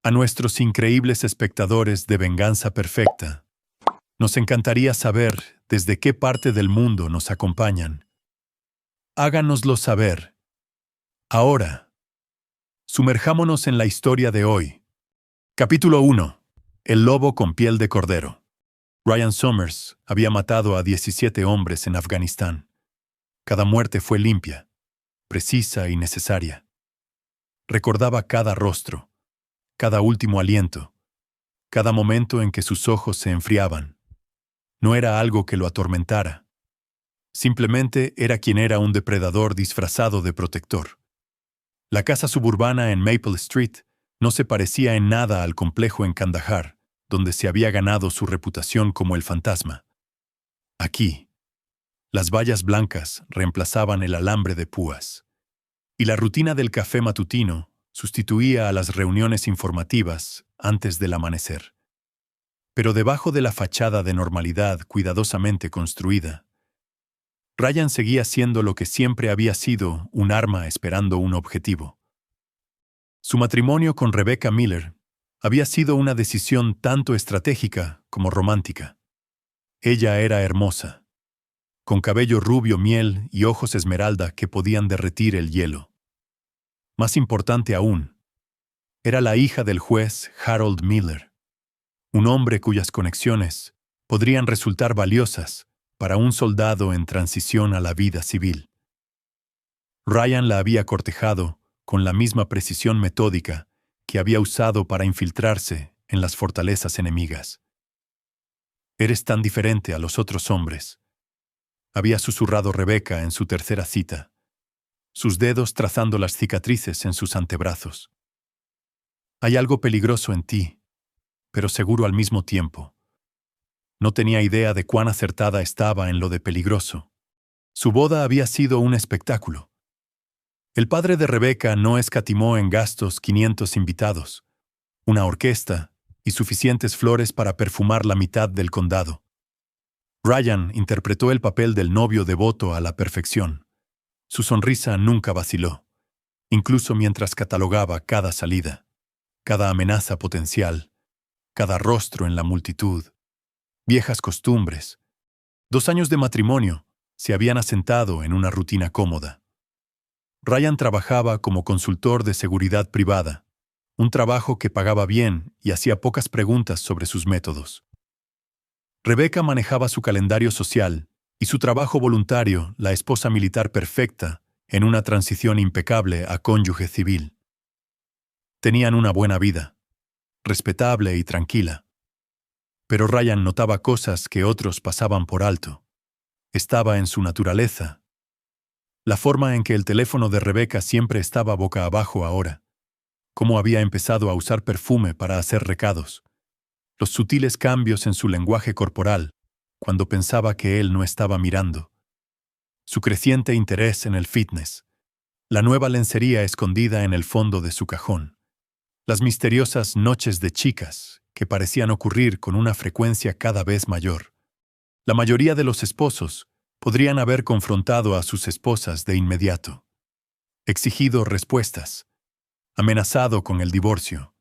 A nuestros increíbles espectadores de Venganza Perfecta, nos encantaría saber desde qué parte del mundo nos acompañan. Háganoslo saber. Ahora, sumerjámonos en la historia de hoy. Capítulo 1. El lobo con piel de cordero. Ryan Summers había matado a 17 hombres en Afganistán. Cada muerte fue limpia, precisa y necesaria. Recordaba cada rostro, cada último aliento, cada momento en que sus ojos se enfriaban. No era algo que lo atormentara. Simplemente era quien era, un depredador disfrazado de protector. La casa suburbana en Maple Street no se parecía en nada al complejo en Kandahar, donde se había ganado su reputación como el fantasma. Aquí, las vallas blancas reemplazaban el alambre de púas, y la rutina del café matutino sustituía a las reuniones informativas antes del amanecer. Pero debajo de la fachada de normalidad cuidadosamente construida, Ryan seguía siendo lo que siempre había sido: un arma esperando un objetivo. Su matrimonio con Rebecca Miller había sido una decisión tanto estratégica como romántica. Ella era hermosa, con cabello rubio miel y ojos esmeralda que podían derretir el hielo. Más importante aún, era la hija del juez Harold Miller, un hombre cuyas conexiones podrían resultar valiosas para un soldado en transición a la vida civil. Ryan la había cortejado con la misma precisión metódica que había usado para infiltrarse en las fortalezas enemigas. «Eres tan diferente a los otros hombres», había susurrado Rebecca en su tercera cita, sus dedos trazando las cicatrices en sus antebrazos. «Hay algo peligroso en ti, pero seguro al mismo tiempo». No tenía idea de cuán acertada estaba en lo de peligroso. Su boda había sido un espectáculo. El padre de Rebecca no escatimó en gastos 500 invitados, una orquesta y suficientes flores para perfumar la mitad del condado. Ryan interpretó el papel del novio devoto a la perfección. Su sonrisa nunca vaciló, incluso mientras catalogaba cada salida, cada amenaza potencial, cada rostro en la multitud. Viejas costumbres. 2 años de matrimonio se habían asentado en una rutina cómoda. Ryan trabajaba como consultor de seguridad privada, un trabajo que pagaba bien y hacía pocas preguntas sobre sus métodos. Rebecca manejaba su calendario social y su trabajo voluntario, la esposa militar perfecta, en una transición impecable a cónyuge civil. Tenían una buena vida, respetable y tranquila. Pero Ryan notaba cosas que otros pasaban por alto. Estaba en su naturaleza. La forma en que el teléfono de Rebecca siempre estaba boca abajo ahora. Cómo había empezado a usar perfume para hacer recados. Los sutiles cambios en su lenguaje corporal, cuando pensaba que él no estaba mirando. Su creciente interés en el fitness. La nueva lencería escondida en el fondo de su cajón. Las misteriosas noches de chicas que parecían ocurrir con una frecuencia cada vez mayor. La mayoría de los esposos podrían haber confrontado a sus esposas de inmediato, exigido respuestas, amenazado con el divorcio.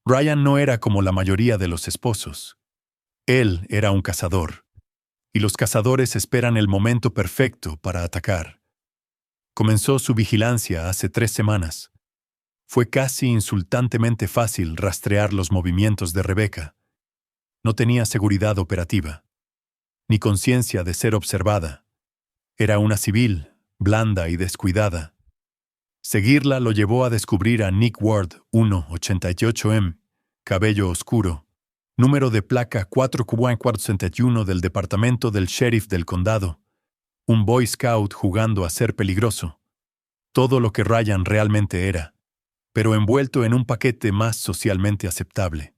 Ryan no era como la mayoría de los esposos. Él era un cazador, y los cazadores esperan el momento perfecto para atacar. Comenzó su vigilancia hace 3 semanas. Fue casi insultantemente fácil rastrear los movimientos de Rebecca. No tenía seguridad operativa, ni conciencia de ser observada. Era una civil, blanda y descuidada. Seguirla lo llevó a descubrir a Nick Ward, 188M, cabello oscuro, número de placa 4461 del departamento del sheriff del condado, un Boy Scout jugando a ser peligroso. Todo lo que Ryan realmente era, pero envuelto en un paquete más socialmente aceptable.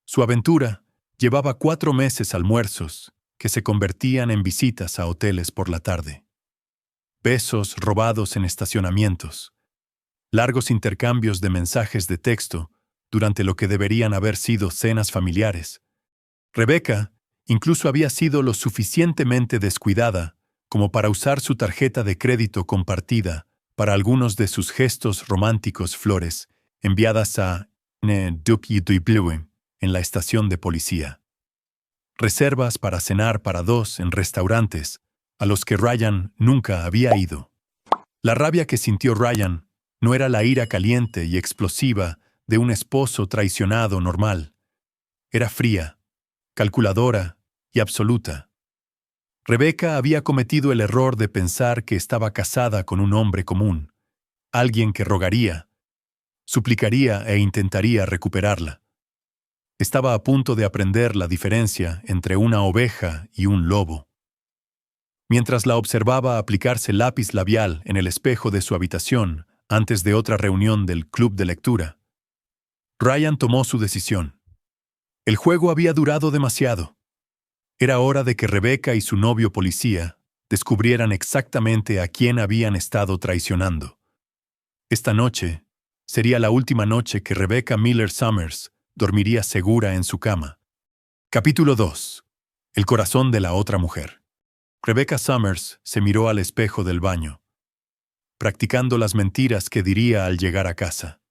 Su aventura llevaba 4 meses almuerzos que se convertían en visitas a hoteles por la tarde. Besos robados en estacionamientos. Largos intercambios de mensajes de texto durante lo que deberían haber sido cenas familiares. Rebecca incluso había sido lo suficientemente descuidada como para usar su tarjeta de crédito compartida para algunos de sus gestos románticos: flores enviadas a en la estación de policía. Reservas para cenar para dos en restaurantes a los que Ryan nunca había ido. La rabia que sintió Ryan no era la ira caliente y explosiva de un esposo traicionado normal. Era fría, calculadora y absoluta. Rebecca había cometido el error de pensar que estaba casada con un hombre común, alguien que rogaría, suplicaría e intentaría recuperarla. Estaba a punto de aprender la diferencia entre una oveja y un lobo. Mientras la observaba aplicarse lápiz labial en el espejo de su habitación antes de otra reunión del club de lectura, Ryan tomó su decisión. El juego había durado demasiado. Era hora de que Rebecca y su novio policía descubrieran exactamente a quién habían estado traicionando. Esta noche sería la última noche que Rebecca Miller Summers dormiría segura en su cama. Capítulo 2. El corazón de la otra mujer. Rebecca Summers se miró al espejo del baño, practicando las mentiras que diría al llegar a casa.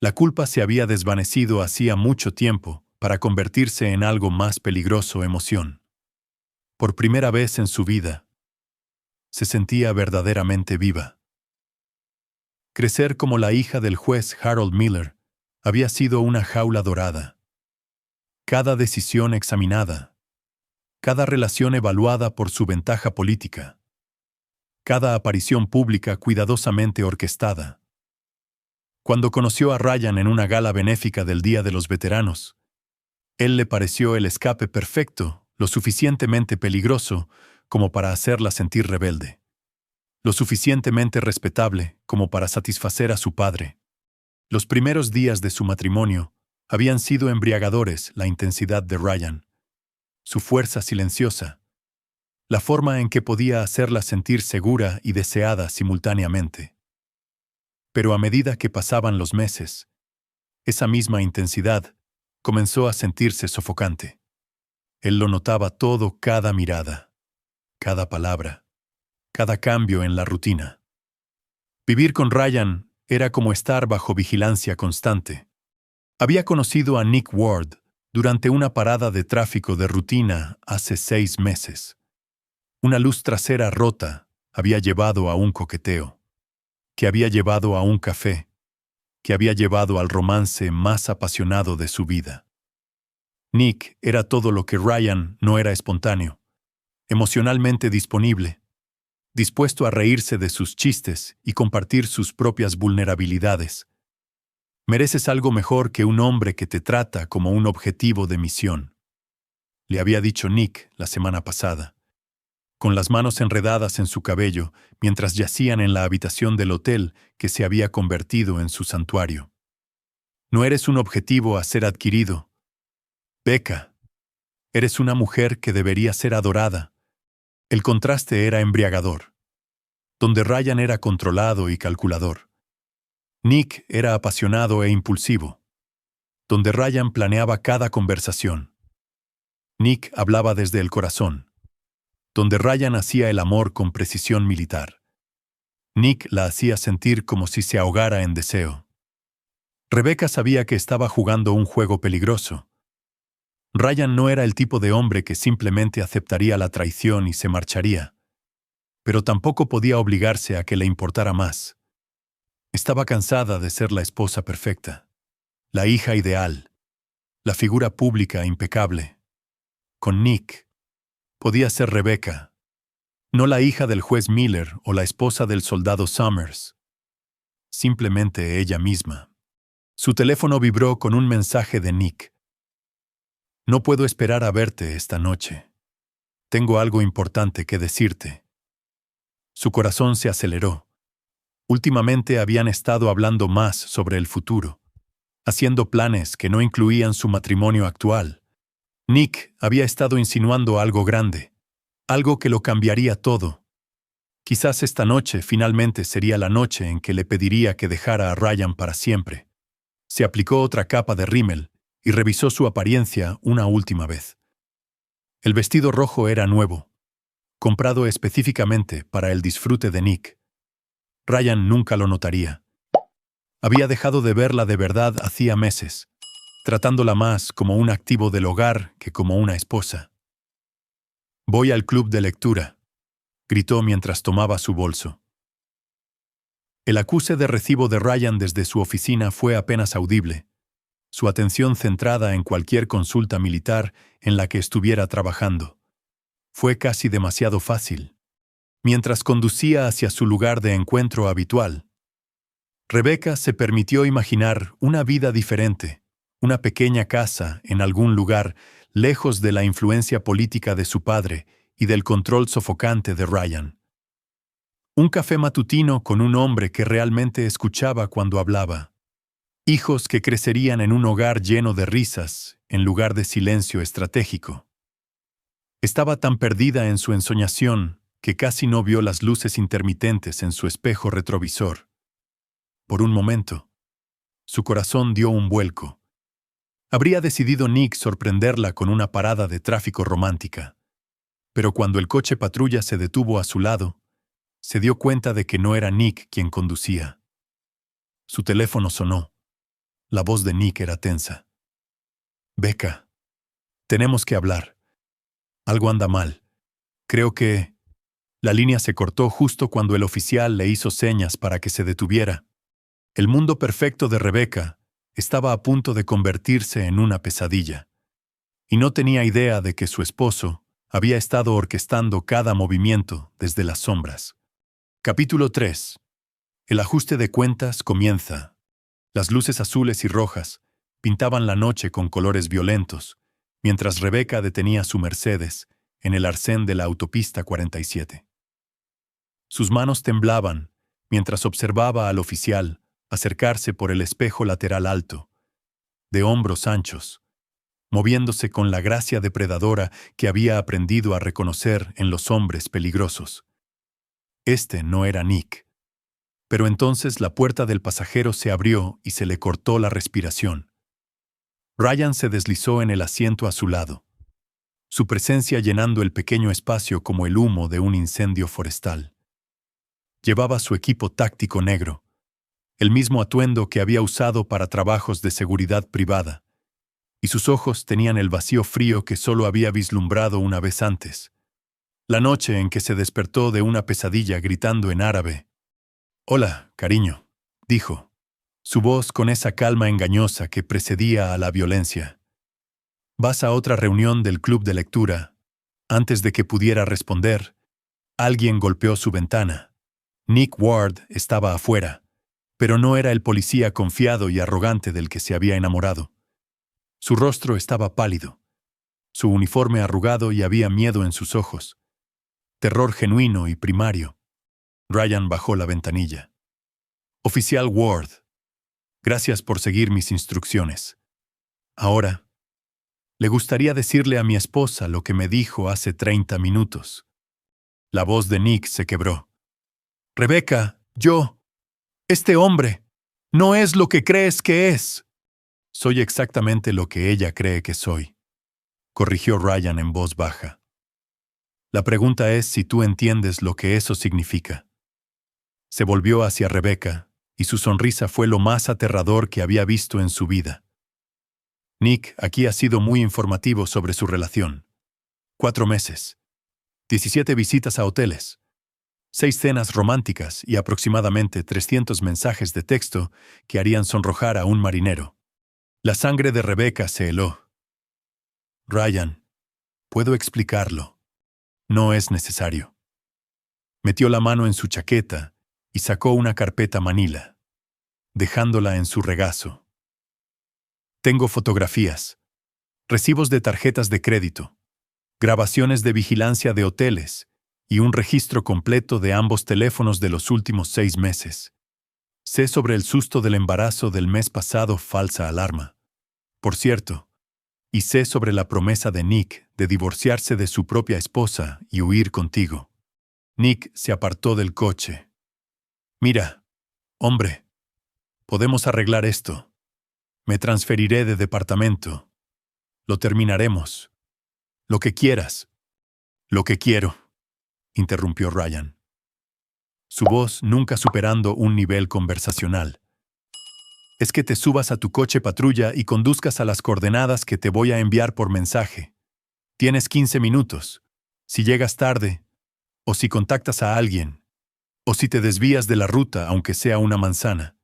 La culpa se había desvanecido hacía mucho tiempo para convertirse en algo más peligroso emoción. Por primera vez en su vida, se sentía verdaderamente viva. Crecer como la hija del juez Harold Miller había sido una jaula dorada. Cada decisión examinada, cada relación evaluada por su ventaja política, cada aparición pública cuidadosamente orquestada. Cuando conoció a Ryan en una gala benéfica del Día de los Veteranos, él le pareció el escape perfecto, lo suficientemente peligroso como para hacerla sentir rebelde, lo suficientemente respetable como para satisfacer a su padre. Los primeros días de su matrimonio habían sido embriagadores. La intensidad de Ryan, su fuerza silenciosa, la forma en que podía hacerla sentir segura y deseada simultáneamente. Pero a medida que pasaban los meses, esa misma intensidad comenzó a sentirse sofocante. Él lo notaba todo, cada mirada, cada palabra, cada cambio en la rutina. Vivir con Ryan era como estar bajo vigilancia constante. Había conocido a Nick Ward durante una parada de tráfico de rutina hace 6 meses. Una luz trasera rota había llevado a un coqueteo, que había llevado a un café, que había llevado al romance más apasionado de su vida. Nick era todo lo que Ryan no era: espontáneo, emocionalmente disponible, dispuesto a reírse de sus chistes y compartir sus propias vulnerabilidades. Mereces algo mejor que un hombre que te trata como un objetivo de misión, le había dicho Nick la semana pasada, con las manos enredadas en su cabello mientras yacían en la habitación del hotel que se había convertido en su santuario. No eres un objetivo a ser adquirido, Becca. Eres una mujer que debería ser adorada. El contraste era embriagador. Donde Ryan era controlado y calculador, Nick era apasionado e impulsivo. Donde Ryan planeaba cada conversación, Nick hablaba desde el corazón. Donde Ryan hacía el amor con precisión militar, Nick la hacía sentir como si se ahogara en deseo. Rebecca sabía que estaba jugando un juego peligroso. Ryan no era el tipo de hombre que simplemente aceptaría la traición y se marcharía, pero tampoco podía obligarse a que le importara más. Estaba cansada de ser la esposa perfecta, la hija ideal, la figura pública impecable. Con Nick, podía ser Rebecca, no la hija del juez Miller o la esposa del soldado Summers. Simplemente ella misma. Su teléfono vibró con un mensaje de Nick. No puedo esperar a verte esta noche. Tengo algo importante que decirte. Su corazón se aceleró. Últimamente habían estado hablando más sobre el futuro, haciendo planes que no incluían su matrimonio actual. Nick había estado insinuando algo grande, algo que lo cambiaría todo. Quizás esta noche finalmente sería la noche en que le pediría que dejara a Ryan para siempre. Se aplicó otra capa de rímel y revisó su apariencia una última vez. El vestido rojo era nuevo, comprado específicamente para el disfrute de Nick. Ryan nunca lo notaría. Había dejado de verla de verdad hacía meses, tratándola más como un activo del hogar que como una esposa. «Voy al club de lectura», gritó mientras tomaba su bolso. El acuse de recibo de Ryan desde su oficina fue apenas audible, su atención centrada en cualquier consulta militar en la que estuviera trabajando. Fue casi demasiado fácil. Mientras conducía hacia su lugar de encuentro habitual, Rebecca se permitió imaginar una vida diferente, una pequeña casa en algún lugar lejos de la influencia política de su padre y del control sofocante de Ryan. Un café matutino con un hombre que realmente escuchaba cuando hablaba. Hijos que crecerían en un hogar lleno de risas, en lugar de silencio estratégico. Estaba tan perdida en su ensoñación que casi no vio las luces intermitentes en su espejo retrovisor. Por un momento, su corazón dio un vuelco. Habría decidido Nick sorprenderla con una parada de tráfico romántica. Pero cuando el coche patrulla se detuvo a su lado, se dio cuenta de que no era Nick quien conducía. Su teléfono sonó. La voz de Nick era tensa. «Becca, tenemos que hablar. Algo anda mal. Creo que...» La línea se cortó justo cuando el oficial le hizo señas para que se detuviera. El mundo perfecto de Rebecca estaba a punto de convertirse en una pesadilla. Y no tenía idea de que su esposo había estado orquestando cada movimiento desde las sombras. Capítulo 3. El ajuste de cuentas comienza. Las luces azules y rojas pintaban la noche con colores violentos, mientras Rebecca detenía su Mercedes en el arcén de la autopista 47. Sus manos temblaban mientras observaba al oficial acercarse por el espejo lateral alto, de hombros anchos, moviéndose con la gracia depredadora que había aprendido a reconocer en los hombres peligrosos. Este no era Nick. Pero entonces la puerta del pasajero se abrió y se le cortó la respiración. Ryan se deslizó en el asiento a su lado, su presencia llenando el pequeño espacio como el humo de un incendio forestal. Llevaba su equipo táctico negro, el mismo atuendo que había usado para trabajos de seguridad privada, y sus ojos tenían el vacío frío que solo había vislumbrado una vez antes, la noche en que se despertó de una pesadilla gritando en árabe. «Hola, cariño», dijo, su voz con esa calma engañosa que precedía a la violencia. «¿Vas a otra reunión del club de lectura?» Antes de que pudiera responder, alguien golpeó su ventana. Nick Ward estaba afuera, pero no era el policía confiado y arrogante del que se había enamorado. Su rostro estaba pálido, su uniforme arrugado y había miedo en sus ojos. Terror genuino y primario. Ryan bajó la ventanilla. «Oficial Ward, gracias por seguir mis instrucciones. Ahora, le gustaría decirle a mi esposa lo que me dijo hace 30 minutos». La voz de Nick se quebró. «Rebecca, este hombre, no es lo que crees que es». «Soy exactamente lo que ella cree que soy», corrigió Ryan en voz baja. «La pregunta es si tú entiendes lo que eso significa». Se volvió hacia Rebecca, y su sonrisa fue lo más aterrador que había visto en su vida. «Nick aquí ha sido muy informativo sobre su relación. 4 meses, 17 visitas a hoteles, 6 cenas románticas y aproximadamente 300 mensajes de texto que harían sonrojar a un marinero». La sangre de Rebecca se heló. «Ryan, puedo explicarlo. No es necesario». Metió la mano en su chaqueta y sacó una carpeta manila, dejándola en su regazo. «Tengo fotografías, recibos de tarjetas de crédito, grabaciones de vigilancia de hoteles y un registro completo de ambos teléfonos de los últimos 6 meses. Sé sobre el susto del embarazo del mes pasado, falsa alarma. Por cierto, y sé sobre la promesa de Nick de divorciarse de su propia esposa y huir contigo». Nick se apartó del coche. «Mira, hombre, podemos arreglar esto. Me transferiré de departamento. Lo terminaremos. Lo que quieras». «Lo que quiero», interrumpió Ryan, su voz nunca superando un nivel conversacional. es que te subas a tu coche patrulla y conduzcas a las coordenadas que te voy a enviar por mensaje. Tienes 15 minutos. Si llegas tarde, o si contactas a alguien, o si te desvías de la ruta aunque sea una manzana,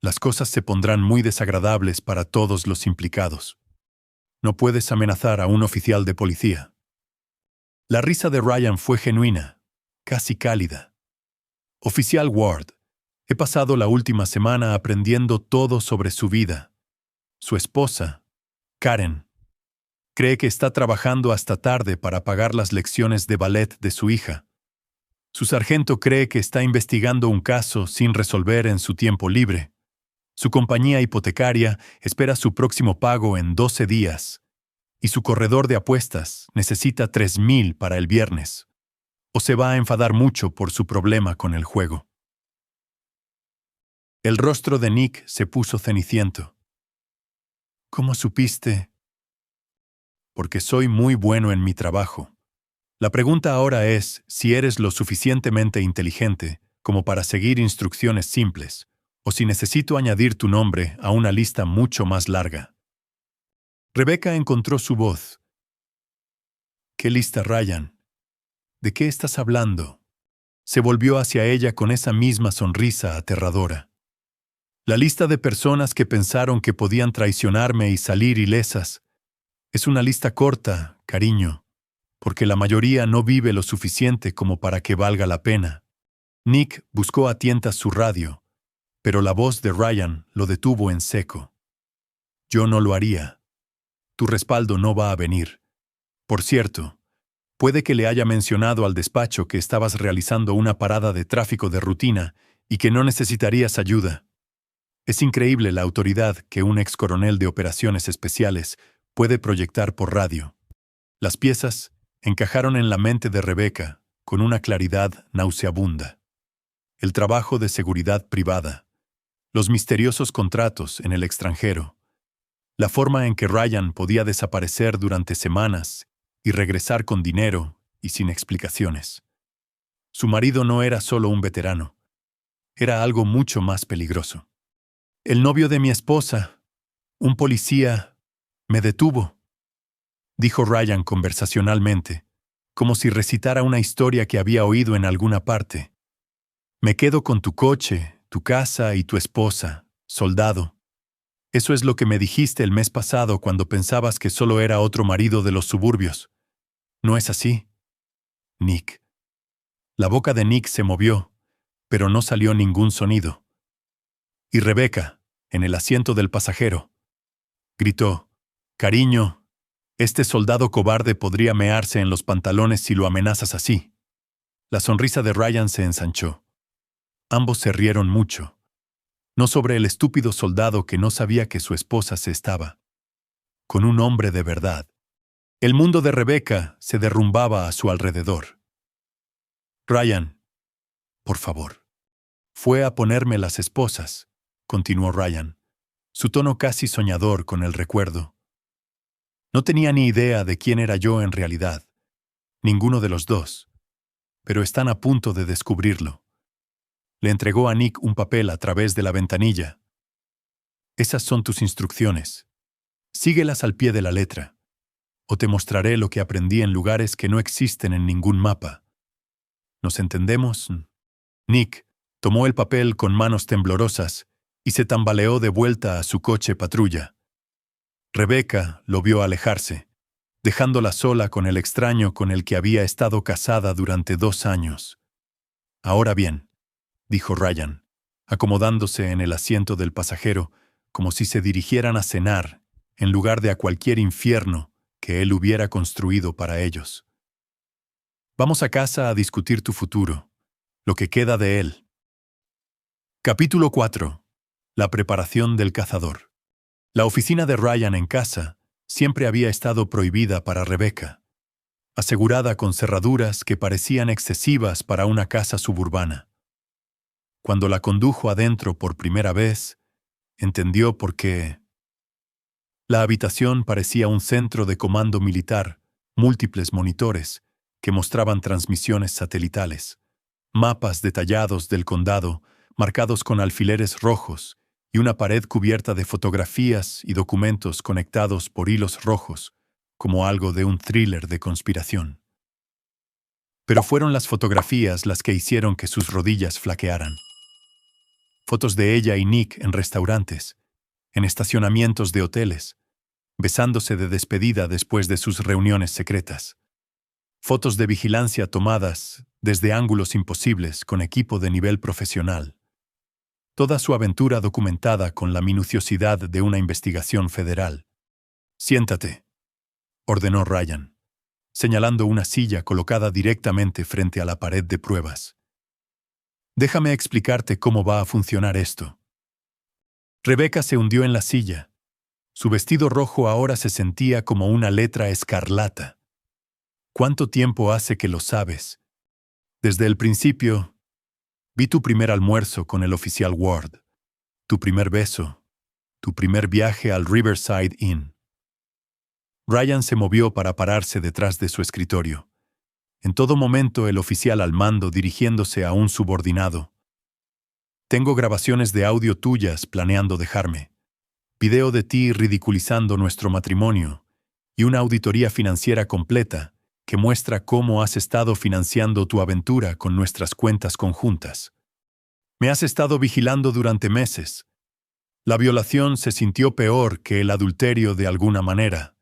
las cosas se pondrán muy desagradables para todos los implicados. No puedes amenazar a un oficial de policía. La risa de Ryan fue genuina, casi cálida. Oficial Ward, he pasado la última semana aprendiendo todo sobre su vida. Su esposa, Karen, cree que está trabajando hasta tarde para pagar las lecciones de ballet de su hija. Su sargento cree que está investigando un caso sin resolver en su tiempo libre. Su compañía hipotecaria espera su próximo pago en 12 días. Y su corredor de apuestas necesita 3,000 para el viernes. O se va a enfadar mucho por su problema con el juego. El rostro de Nick se puso ceniciento. ¿Cómo supiste? Porque soy muy bueno en mi trabajo. La pregunta ahora es si eres lo suficientemente inteligente como para seguir instrucciones simples, o si necesito añadir tu nombre a una lista mucho más larga. Rebecca encontró su voz. ¿Qué lista, Ryan? ¿De qué estás hablando? Se volvió hacia ella con esa misma sonrisa aterradora. La lista de personas que pensaron que podían traicionarme y salir ilesas es una lista corta, cariño, porque la mayoría no vive lo suficiente como para que valga la pena. Nick buscó a tientas su radio, pero la voz de Ryan lo detuvo en seco. Yo no lo haría. Tu respaldo no va a venir. Por cierto, puede que le haya mencionado al despacho que estabas realizando una parada de tráfico de rutina y que no necesitarías ayuda. Es increíble la autoridad que un ex coronel de operaciones especiales puede proyectar por radio. Las piezas encajaron en la mente de Rebecca con una claridad nauseabunda. El trabajo de seguridad privada, los misteriosos contratos en el extranjero, la forma en que Ryan podía desaparecer durante semanas y regresar con dinero y sin explicaciones. Su marido no era solo un veterano, era algo mucho más peligroso. El novio de mi esposa, un policía, me detuvo, dijo Ryan conversacionalmente, como si recitara una historia que había oído en alguna parte. Me quedo con tu coche, tu casa y tu esposa, soldado. Eso es lo que me dijiste el mes pasado cuando pensabas que solo era otro marido de los suburbios. ¿No es así? Nick. La boca de Nick se movió, pero no salió ningún sonido. Y Rebecca, en el asiento del pasajero, gritó, «Cariño, este soldado cobarde podría mearse en los pantalones si lo amenazas así». La sonrisa de Ryan se ensanchó. Ambos se rieron mucho. No sobre el estúpido soldado que no sabía que su esposa se estaba con un hombre de verdad. El mundo de Rebecca se derrumbaba a su alrededor. Ryan, por favor. Fue a ponerme las esposas, continuó Ryan, su tono casi soñador con el recuerdo. No tenía ni idea de quién era yo en realidad, ninguno de los dos, pero están a punto de descubrirlo. Le entregó a Nick un papel a través de la ventanilla. Esas son tus instrucciones. Síguelas al pie de la letra, o te mostraré lo que aprendí en lugares que no existen en ningún mapa. ¿Nos entendemos? Nick tomó el papel con manos temblorosas y se tambaleó de vuelta a su coche patrulla. Rebecca lo vio alejarse, dejándola sola con el extraño con el que había estado casada durante 2 años. Ahora bien, dijo Ryan, acomodándose en el asiento del pasajero como si se dirigieran a cenar en lugar de a cualquier infierno que él hubiera construido para ellos. Vamos a casa a discutir tu futuro, lo que queda de él. Capítulo 4. La preparación del cazador. La oficina de Ryan en casa siempre había estado prohibida para Rebecca, asegurada con cerraduras que parecían excesivas para una casa suburbana. Cuando la condujo adentro por primera vez, entendió por qué. La habitación parecía un centro de comando militar, múltiples monitores que mostraban transmisiones satelitales, mapas detallados del condado marcados con alfileres rojos y una pared cubierta de fotografías y documentos conectados por hilos rojos, como algo de un thriller de conspiración. Pero fueron las fotografías las que hicieron que sus rodillas flaquearan. Fotos de ella y Nick en restaurantes, en estacionamientos de hoteles, besándose de despedida después de sus reuniones secretas. Fotos de vigilancia tomadas desde ángulos imposibles con equipo de nivel profesional. Toda su aventura documentada con la minuciosidad de una investigación federal. «Siéntate», ordenó Ryan, señalando una silla colocada directamente frente a la pared de pruebas. «Déjame explicarte cómo va a funcionar esto». Rebecca se hundió en la silla. Su vestido rojo ahora se sentía como una letra escarlata. «¿Cuánto tiempo hace que lo sabes?» «Desde el principio. Vi tu primer almuerzo con el oficial Ward, tu primer beso, tu primer viaje al Riverside Inn». Ryan se movió para pararse detrás de su escritorio. En todo momento el oficial al mando dirigiéndose a un subordinado. «Tengo grabaciones de audio tuyas planeando dejarme, video de ti ridiculizando nuestro matrimonio y una auditoría financiera completa que muestra cómo has estado financiando tu aventura con nuestras cuentas conjuntas. Me has estado vigilando durante meses. La violación se sintió peor que el adulterio de alguna manera.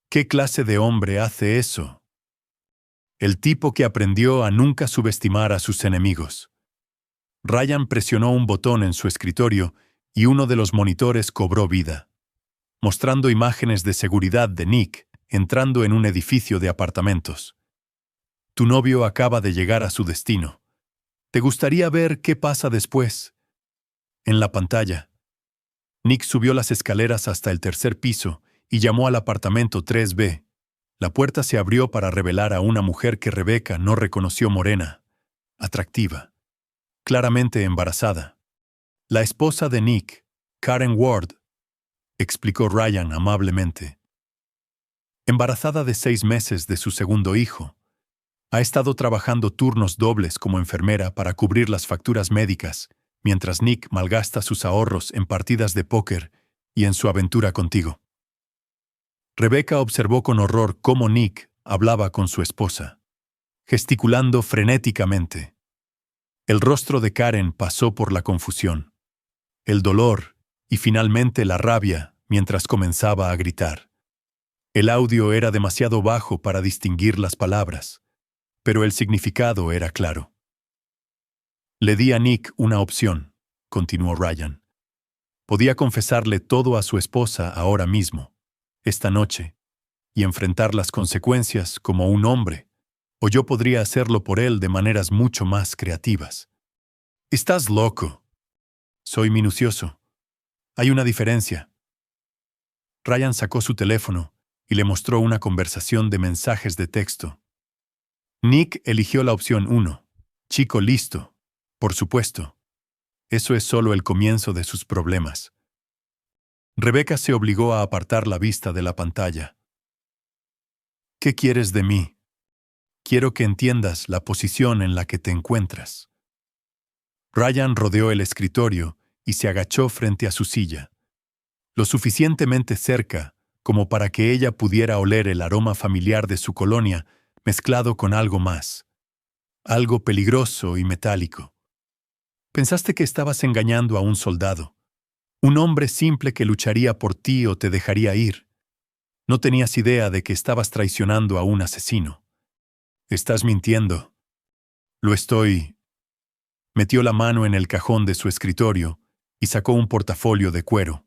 ¿Qué clase de hombre hace eso? El tipo que aprendió a nunca subestimar a sus enemigos». Ryan presionó un botón en su escritorio y uno de los monitores cobró vida, mostrando imágenes de seguridad de Nick entrando en un edificio de apartamentos. «Tu novio acaba de llegar a su destino. ¿Te gustaría ver qué pasa después?» En la pantalla, Nick subió las escaleras hasta el tercer piso y llamó al apartamento 3B. La puerta se abrió para revelar a una mujer que Rebecca no reconoció morena, atractiva, claramente embarazada. «La esposa de Nick, Karen Ward», explicó Ryan amablemente. «Embarazada de 6 meses de su segundo hijo. Ha estado trabajando turnos dobles como enfermera para cubrir las facturas médicas, mientras Nick malgasta sus ahorros en partidas de póker y en su aventura contigo». Rebecca observó con horror cómo Nick hablaba con su esposa, gesticulando frenéticamente. El rostro de Karen pasó por la confusión, el dolor y finalmente la rabia mientras comenzaba a gritar. El audio era demasiado bajo para distinguir las palabras, pero el significado era claro. «Le di a Nick una opción», continuó Ryan. «Podía confesarle todo a su esposa ahora mismo, esta noche, y enfrentar las consecuencias como un hombre, o yo podría hacerlo por él de maneras mucho más creativas». «Estás loco». «Soy minucioso. Hay una diferencia». Ryan sacó su teléfono y le mostró una conversación de mensajes de texto. Nick eligió la opción 1. «Chico listo. Por supuesto. Eso es solo el comienzo de sus problemas». Rebecca se obligó a apartar la vista de la pantalla. «¿Qué quieres de mí? Quiero que entiendas la posición en la que te encuentras». Ryan rodeó el escritorio y se agachó frente a su silla, lo suficientemente cerca como para que ella pudiera oler el aroma familiar de su colonia mezclado con algo más, algo peligroso y metálico. «Pensaste que estabas engañando a un soldado, un hombre simple que lucharía por ti o te dejaría ir. No tenías idea de que estabas traicionando a un asesino. Estás mintiendo». «Lo estoy». Metió la mano en el cajón de su escritorio y sacó un portafolio de cuero,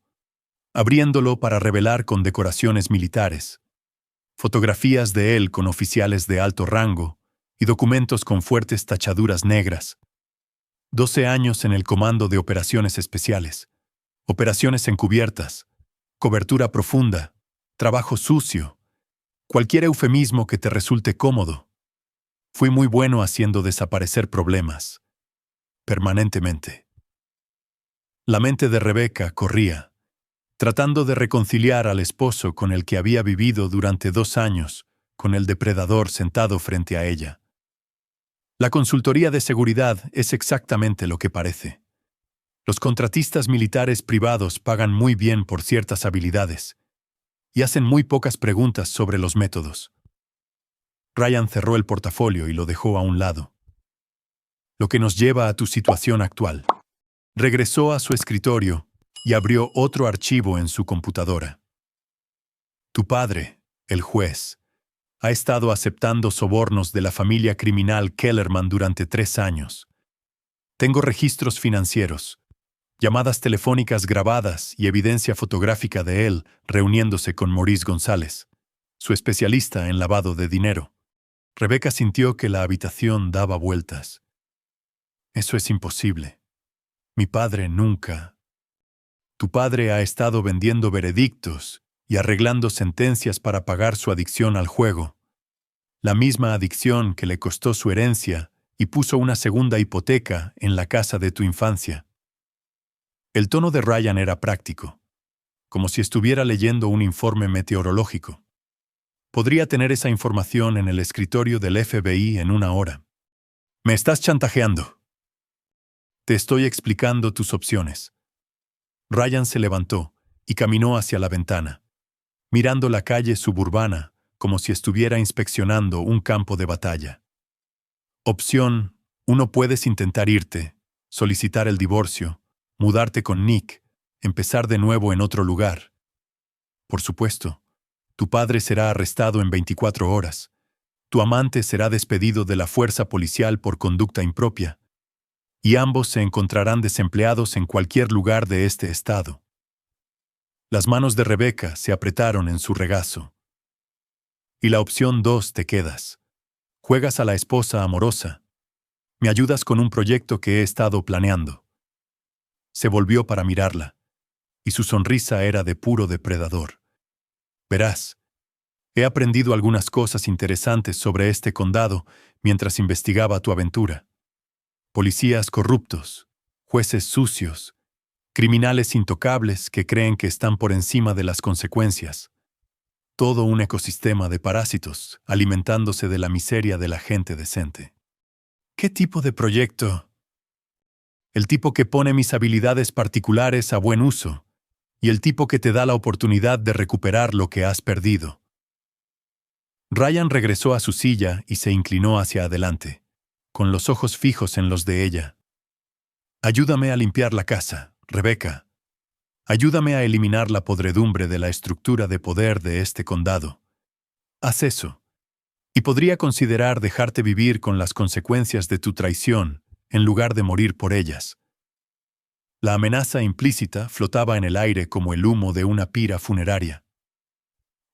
abriéndolo para revelar con decoraciones militares, fotografías de él con oficiales de alto rango y documentos con fuertes tachaduras negras. 12 años en el Comando de Operaciones Especiales, operaciones encubiertas, cobertura profunda, trabajo sucio, cualquier eufemismo que te resulte cómodo. Fui muy bueno haciendo desaparecer problemas, permanentemente. La mente de Rebecca corría, tratando de reconciliar al esposo con el que había vivido durante 2 años, con el depredador sentado frente a ella. La consultoría de seguridad es exactamente lo que parece. Los contratistas militares privados pagan muy bien por ciertas habilidades y hacen muy pocas preguntas sobre los métodos. Ryan cerró el portafolio y lo dejó a un lado. Lo que nos lleva a tu situación actual. Regresó a su escritorio y abrió otro archivo en su computadora. Tu padre, el juez, ha estado aceptando sobornos de la familia criminal Kellerman durante 3 años. Tengo registros financieros, llamadas telefónicas grabadas y evidencia fotográfica de él reuniéndose con Maurice González, su especialista en lavado de dinero. Rebecca sintió que la habitación daba vueltas. Eso es imposible. Mi padre nunca. Tu padre ha estado vendiendo veredictos y arreglando sentencias para pagar su adicción al juego. La misma adicción que le costó su herencia y puso una segunda hipoteca en la casa de tu infancia. El tono de Ryan era práctico, como si estuviera leyendo un informe meteorológico. Podría tener esa información en el escritorio del FBI en 1 hora. Me estás chantajeando. Te estoy explicando tus opciones. Ryan se levantó y caminó hacia la ventana, mirando la calle suburbana como si estuviera inspeccionando un campo de batalla. Opción 1: puedes intentar irte, solicitar el divorcio, mudarte con Nick, empezar de nuevo en otro lugar. Por supuesto, tu padre será arrestado en 24 horas. Tu amante será despedido de la fuerza policial por conducta impropia. Y ambos se encontrarán desempleados en cualquier lugar de este estado. Las manos de Rebecca se apretaron en su regazo. Y la opción 2: te quedas. Juegas a la esposa amorosa. Me ayudas con un proyecto que he estado planeando. Se volvió para mirarla, y su sonrisa era de puro depredador. Verás, he aprendido algunas cosas interesantes sobre este condado mientras investigaba tu aventura. Policías corruptos, jueces sucios, criminales intocables que creen que están por encima de las consecuencias. Todo un ecosistema de parásitos alimentándose de la miseria de la gente decente. ¿Qué tipo de proyecto? El tipo que pone mis habilidades particulares a buen uso, y el tipo que te da la oportunidad de recuperar lo que has perdido. Ryan regresó a su silla y se inclinó hacia adelante, con los ojos fijos en los de ella. Ayúdame a limpiar la casa, Rebecca. Ayúdame a eliminar la podredumbre de la estructura de poder de este condado. Haz eso, y podría considerar dejarte vivir con las consecuencias de tu traición en lugar de morir por ellas. La amenaza implícita flotaba en el aire como el humo de una pira funeraria.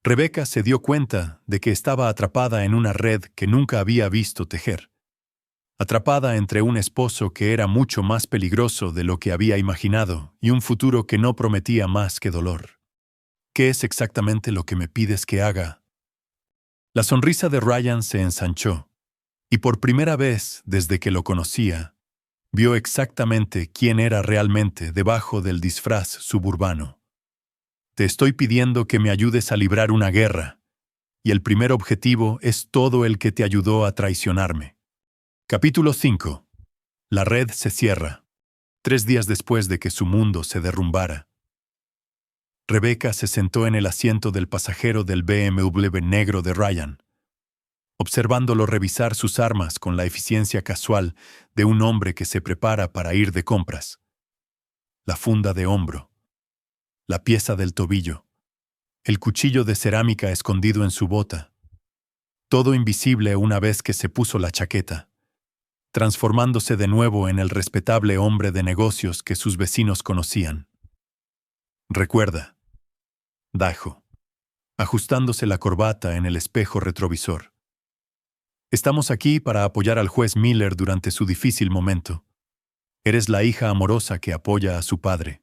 Rebecca se dio cuenta de que estaba atrapada en una red que nunca había visto tejer. Atrapada entre un esposo que era mucho más peligroso de lo que había imaginado y un futuro que no prometía más que dolor. ¿Qué es exactamente lo que me pides que haga? La sonrisa de Ryan se ensanchó, y por primera vez desde que lo conocía, vio exactamente quién era realmente debajo del disfraz suburbano. Te estoy pidiendo que me ayudes a librar una guerra, y el primer objetivo es todo el que te ayudó a traicionarme. Capítulo 5. La red se cierra. 3 días después de que su mundo se derrumbara. Rebecca se sentó en el asiento del pasajero del BMW negro de Ryan, observándolo revisar sus armas con la eficiencia casual de un hombre que se prepara para ir de compras. La funda de hombro, la pieza del tobillo, el cuchillo de cerámica escondido en su bota. Todo invisible una vez que se puso la chaqueta, transformándose de nuevo en el respetable hombre de negocios que sus vecinos conocían. Recuerda, dijo, ajustándose la corbata en el espejo retrovisor. Estamos aquí para apoyar al juez Miller durante su difícil momento. Eres la hija amorosa que apoya a su padre.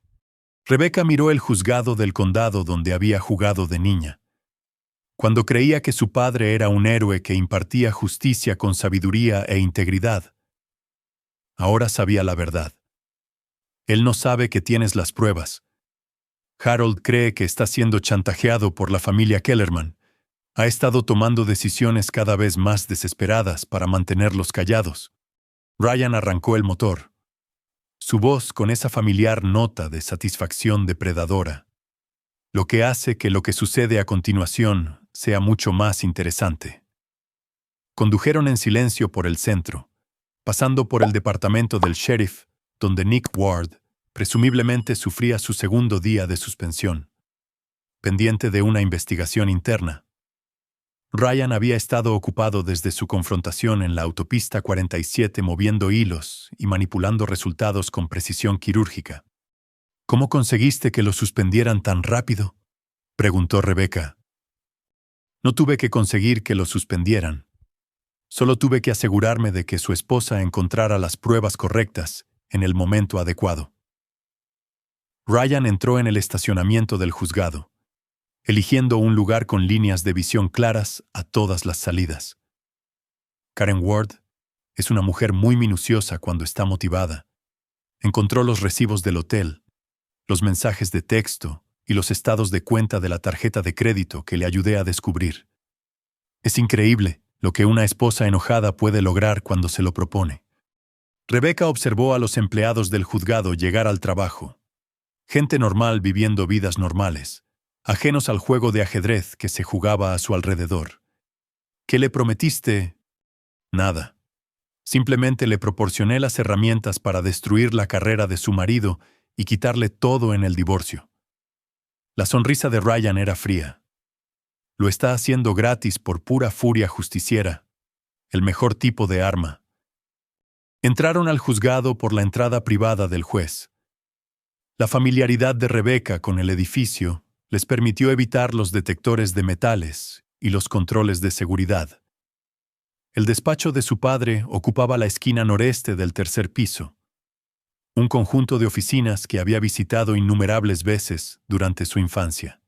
Rebecca miró el juzgado del condado donde había jugado de niña. Cuando creía que su padre era un héroe que impartía justicia con sabiduría e integridad. Ahora sabía la verdad. Él no sabe que tienes las pruebas. Harold cree que está siendo chantajeado por la familia Kellerman. Ha estado tomando decisiones cada vez más desesperadas para mantenerlos callados. Ryan arrancó el motor. su voz con esa familiar nota de satisfacción depredadora, lo que hace que lo que sucede a continuación sea mucho más interesante. Condujeron en silencio por el centro, pasando por el departamento del sheriff, donde Nick Ward presumiblemente sufría su segundo día de suspensión, pendiente de una investigación interna. Ryan había estado ocupado desde su confrontación en la autopista 47 moviendo hilos y manipulando resultados con precisión quirúrgica. ¿Cómo conseguiste que lo suspendieran tan rápido?, preguntó Rebecca. No tuve que conseguir que lo suspendieran. Solo tuve que asegurarme de que su esposa encontrara las pruebas correctas en el momento adecuado. Ryan entró en el estacionamiento del juzgado, eligiendo un lugar con líneas de visión claras a todas las salidas. Karen Ward es una mujer muy minuciosa cuando está motivada. Encontró los recibos del hotel, los mensajes de texto y los estados de cuenta de la tarjeta de crédito que le ayudé a descubrir. Es increíble lo que una esposa enojada puede lograr cuando se lo propone. Rebecca observó a los empleados del juzgado llegar al trabajo. Gente normal viviendo vidas normales, ajenos al juego de ajedrez que se jugaba a su alrededor. ¿Qué le prometiste? Nada. Simplemente le proporcioné las herramientas para destruir la carrera de su marido y quitarle todo en el divorcio. La sonrisa de Ryan era fría. Lo está haciendo gratis por pura furia justiciera. El mejor tipo de arma. Entraron al juzgado por la entrada privada del juez. La familiaridad de Rebecca con el edificio les permitió evitar los detectores de metales y los controles de seguridad. El despacho de su padre ocupaba la esquina noreste del tercer piso, un conjunto de oficinas que había visitado innumerables veces durante su infancia.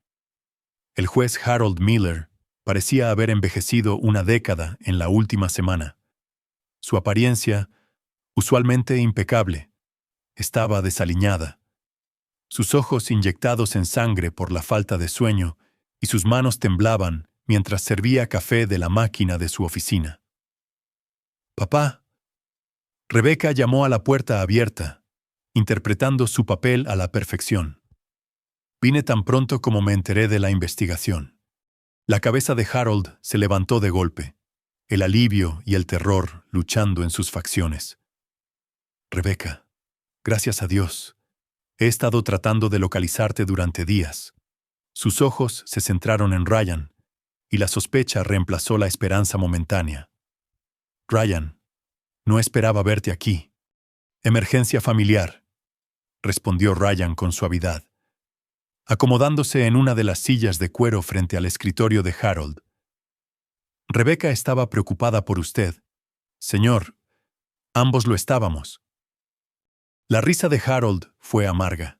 El juez Harold Miller parecía haber envejecido una década en la última semana. Su apariencia, usualmente impecable, estaba desaliñada. Sus ojos inyectados en sangre por la falta de sueño y sus manos temblaban mientras servía café de la máquina de su oficina. «Papá». Rebecca llamó a la puerta abierta, interpretando su papel a la perfección. «Vine tan pronto como me enteré de la investigación». La cabeza de Harold se levantó de golpe, el alivio y el terror luchando en sus facciones. «Rebecca, gracias a Dios. He estado tratando de localizarte durante días». Sus ojos se centraron en Ryan, y la sospecha reemplazó la esperanza momentánea. «Ryan, no esperaba verte aquí». «Emergencia familiar», respondió Ryan con suavidad, acomodándose en una de las sillas de cuero frente al escritorio de Harold. «Rebecca estaba preocupada por usted. Señor, ambos lo estábamos». La risa de Harold fue amarga.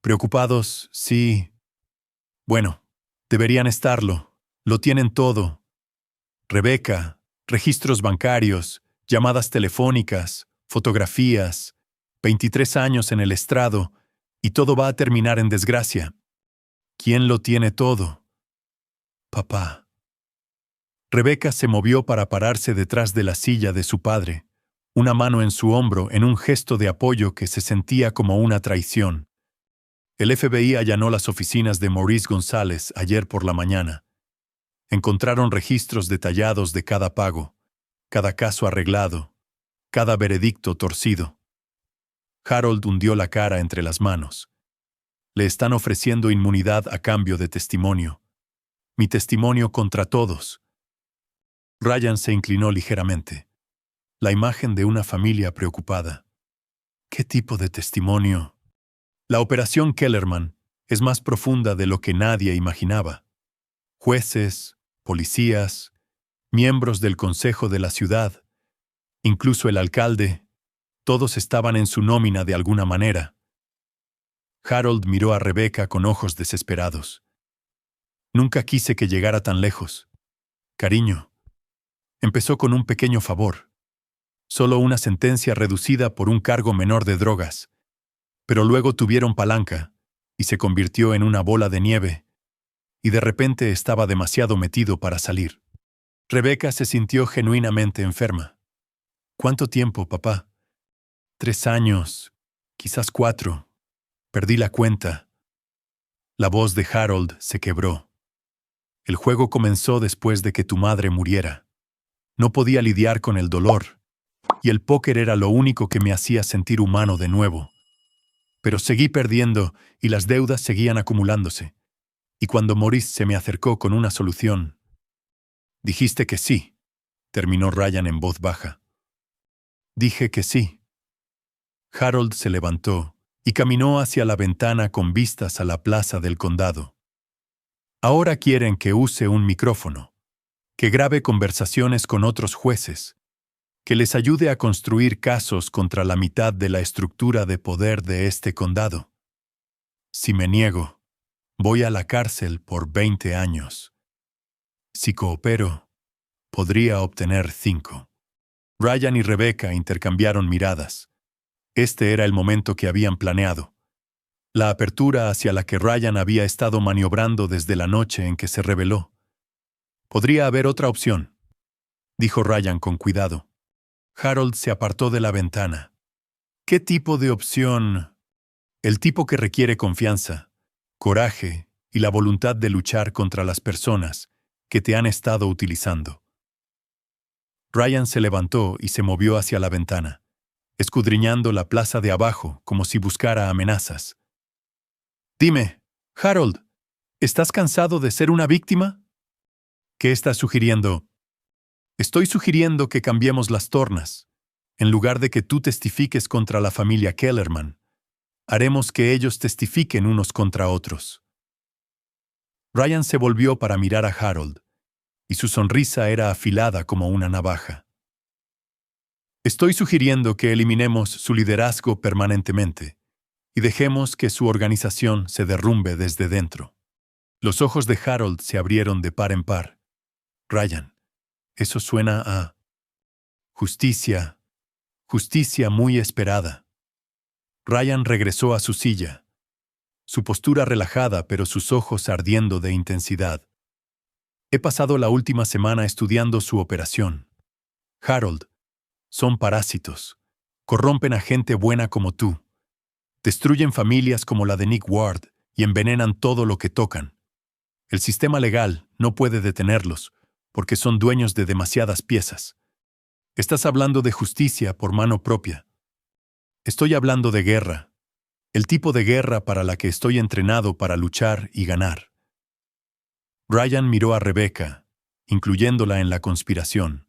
«Preocupados, sí. Bueno, deberían estarlo. Lo tienen todo. Rebecca, registros bancarios, llamadas telefónicas, fotografías, 23 años en el estrado, y todo va a terminar en desgracia. ¿Quién lo tiene todo?» «Papá». Rebecca se movió para pararse detrás de la silla de su padre, una mano en su hombro en un gesto de apoyo que se sentía como una traición. El FBI allanó las oficinas de Maurice González ayer por la mañana. Encontraron registros detallados de cada pago, cada caso arreglado, cada veredicto torcido. Harold hundió la cara entre las manos. «Le están ofreciendo inmunidad a cambio de testimonio. Mi testimonio contra todos». Ryan se inclinó ligeramente. La imagen de una familia preocupada. ¿Qué tipo de testimonio? La operación Kellerman es más profunda de lo que nadie imaginaba. Jueces, policías, miembros del consejo de la ciudad, incluso el alcalde, todos estaban en su nómina de alguna manera. Harold miró a Rebecca con ojos desesperados. «Nunca quise que llegara tan lejos. Cariño, empezó con un pequeño favor. Solo una sentencia reducida por un cargo menor de drogas. Pero luego tuvieron palanca, y se convirtió en una bola de nieve, y de repente estaba demasiado metido para salir». Rebecca se sintió genuinamente enferma. «¿Cuánto tiempo, papá?» 3 años. quizás 4. Perdí la cuenta. La voz de Harold se quebró. El juego comenzó después de que tu madre muriera. No podía lidiar con el dolor, y el póker era lo único que me hacía sentir humano de nuevo. Pero seguí perdiendo y las deudas seguían acumulándose. Y cuando Maurice se me acercó con una solución, dijiste que sí, terminó Ryan en voz baja. Dije que sí. Harold se levantó y caminó hacia la ventana con vistas a la plaza del condado. Ahora quieren que use un micrófono, que grabe conversaciones con otros jueces, que les ayude a construir casos contra la mitad de la estructura de poder de este condado. Si me niego, voy a la cárcel por 20 años. Si coopero, podría obtener 5. Ryan y Rebecca intercambiaron miradas. Este era el momento que habían planeado. La apertura hacia la que Ryan había estado maniobrando desde la noche en que se rebeló. Podría haber otra opción, dijo Ryan con cuidado. Harold se apartó de la ventana. ¿Qué tipo de opción? El tipo que requiere confianza, coraje y la voluntad de luchar contra las personas que te han estado utilizando. Ryan se levantó y se movió hacia la ventana, escudriñando la plaza de abajo como si buscara amenazas. Dime, Harold, ¿estás cansado de ser una víctima? ¿Qué estás sugiriendo? Estoy sugiriendo que cambiemos las tornas. En lugar de que tú testifiques contra la familia Kellerman, haremos que ellos testifiquen unos contra otros. Ryan se volvió para mirar a Harold, y su sonrisa era afilada como una navaja. Estoy sugiriendo que eliminemos su liderazgo permanentemente y dejemos que su organización se derrumbe desde dentro. Los ojos de Harold se abrieron de par en par. Ryan, eso suena a justicia, justicia muy esperada. Ryan regresó a su silla, su postura relajada pero sus ojos ardiendo de intensidad. He pasado la última semana estudiando su operación. Harold, son parásitos. Corrompen a gente buena como tú. Destruyen familias como la de Nick Ward y envenenan todo lo que tocan. El sistema legal no puede detenerlos porque son dueños de demasiadas piezas. Estás hablando de justicia por mano propia. Estoy hablando de guerra, el tipo de guerra para la que estoy entrenado para luchar y ganar. Ryan miró a Rebecca, incluyéndola en la conspiración.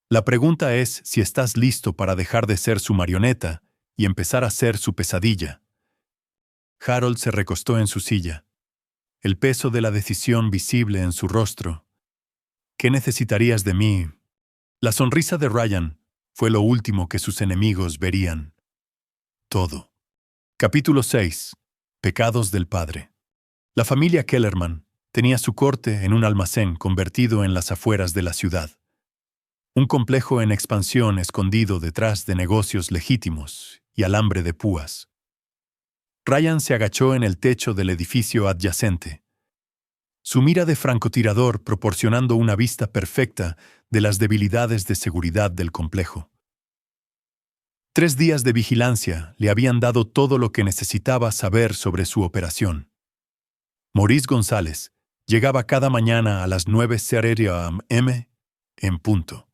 La pregunta es si estás listo para dejar de ser su marioneta y empezar a ser su pesadilla. Harold se recostó en su silla, el peso de la decisión visible en su rostro. ¿Qué necesitarías de mí? La sonrisa de Ryan fue lo último que sus enemigos verían. Todo. Capítulo 6. Pecados del padre. La familia Kellerman tenía su corte en un almacén convertido en las afueras de la ciudad. Un complejo en expansión escondido detrás de negocios legítimos y alambre de púas. Ryan se agachó en el techo del edificio adyacente, su mira de francotirador proporcionando una vista perfecta de las debilidades de seguridad del complejo. 3 días de vigilancia le habían dado todo lo que necesitaba saber sobre su operación. Maurice González llegaba cada mañana a las 9 a.m. en punto,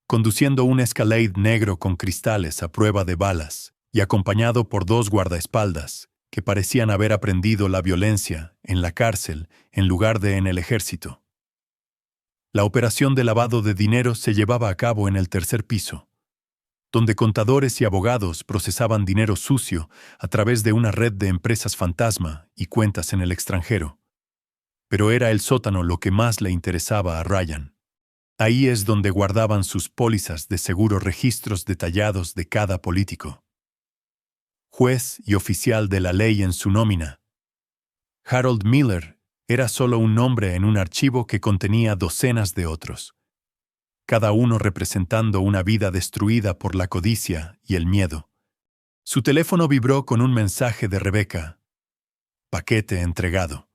conduciendo un Escalade negro con cristales a prueba de balas y acompañado por 2 guardaespaldas que parecían haber aprendido la violencia en la cárcel en lugar de en el ejército. La operación de lavado de dinero se llevaba a cabo en el 3er piso, donde contadores y abogados procesaban dinero sucio a través de una red de empresas fantasma y cuentas en el extranjero. Pero era el sótano lo que más le interesaba a Ryan. Ahí es donde guardaban sus pólizas de seguro registros detallados de cada político, juez y oficial de la ley en su nómina. Harold Miller era solo un nombre en un archivo que contenía docenas de otros, cada uno representando una vida destruida por la codicia y el miedo. Su teléfono vibró con un mensaje de Rebecca. Paquete entregado.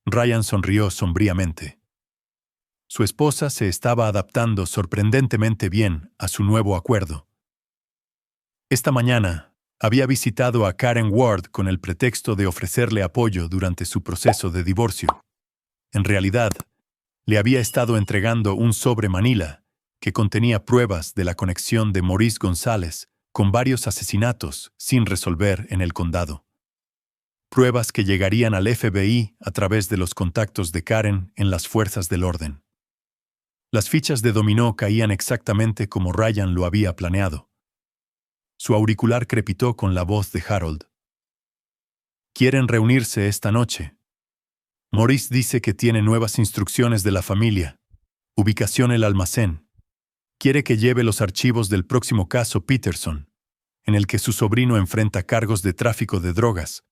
Ryan sonrió sombríamente. Su esposa se estaba adaptando sorprendentemente bien a su nuevo acuerdo. Esta mañana Había visitado a Karen Ward con el pretexto de ofrecerle apoyo durante su proceso de divorcio. En realidad, le había estado entregando un sobre Manila que contenía pruebas de la conexión de Maurice González con varios asesinatos sin resolver en el condado. Pruebas que llegarían al FBI a través de los contactos de Karen en las fuerzas del orden. Las fichas de dominó caían exactamente como Ryan lo había planeado. Su auricular crepitó con la voz de Harold. «Quieren reunirse esta noche. Maurice dice que tiene nuevas instrucciones de la familia. Ubicación el almacén. Quiere que lleve los archivos del próximo caso Peterson, en el que su sobrino enfrenta cargos de tráfico de drogas».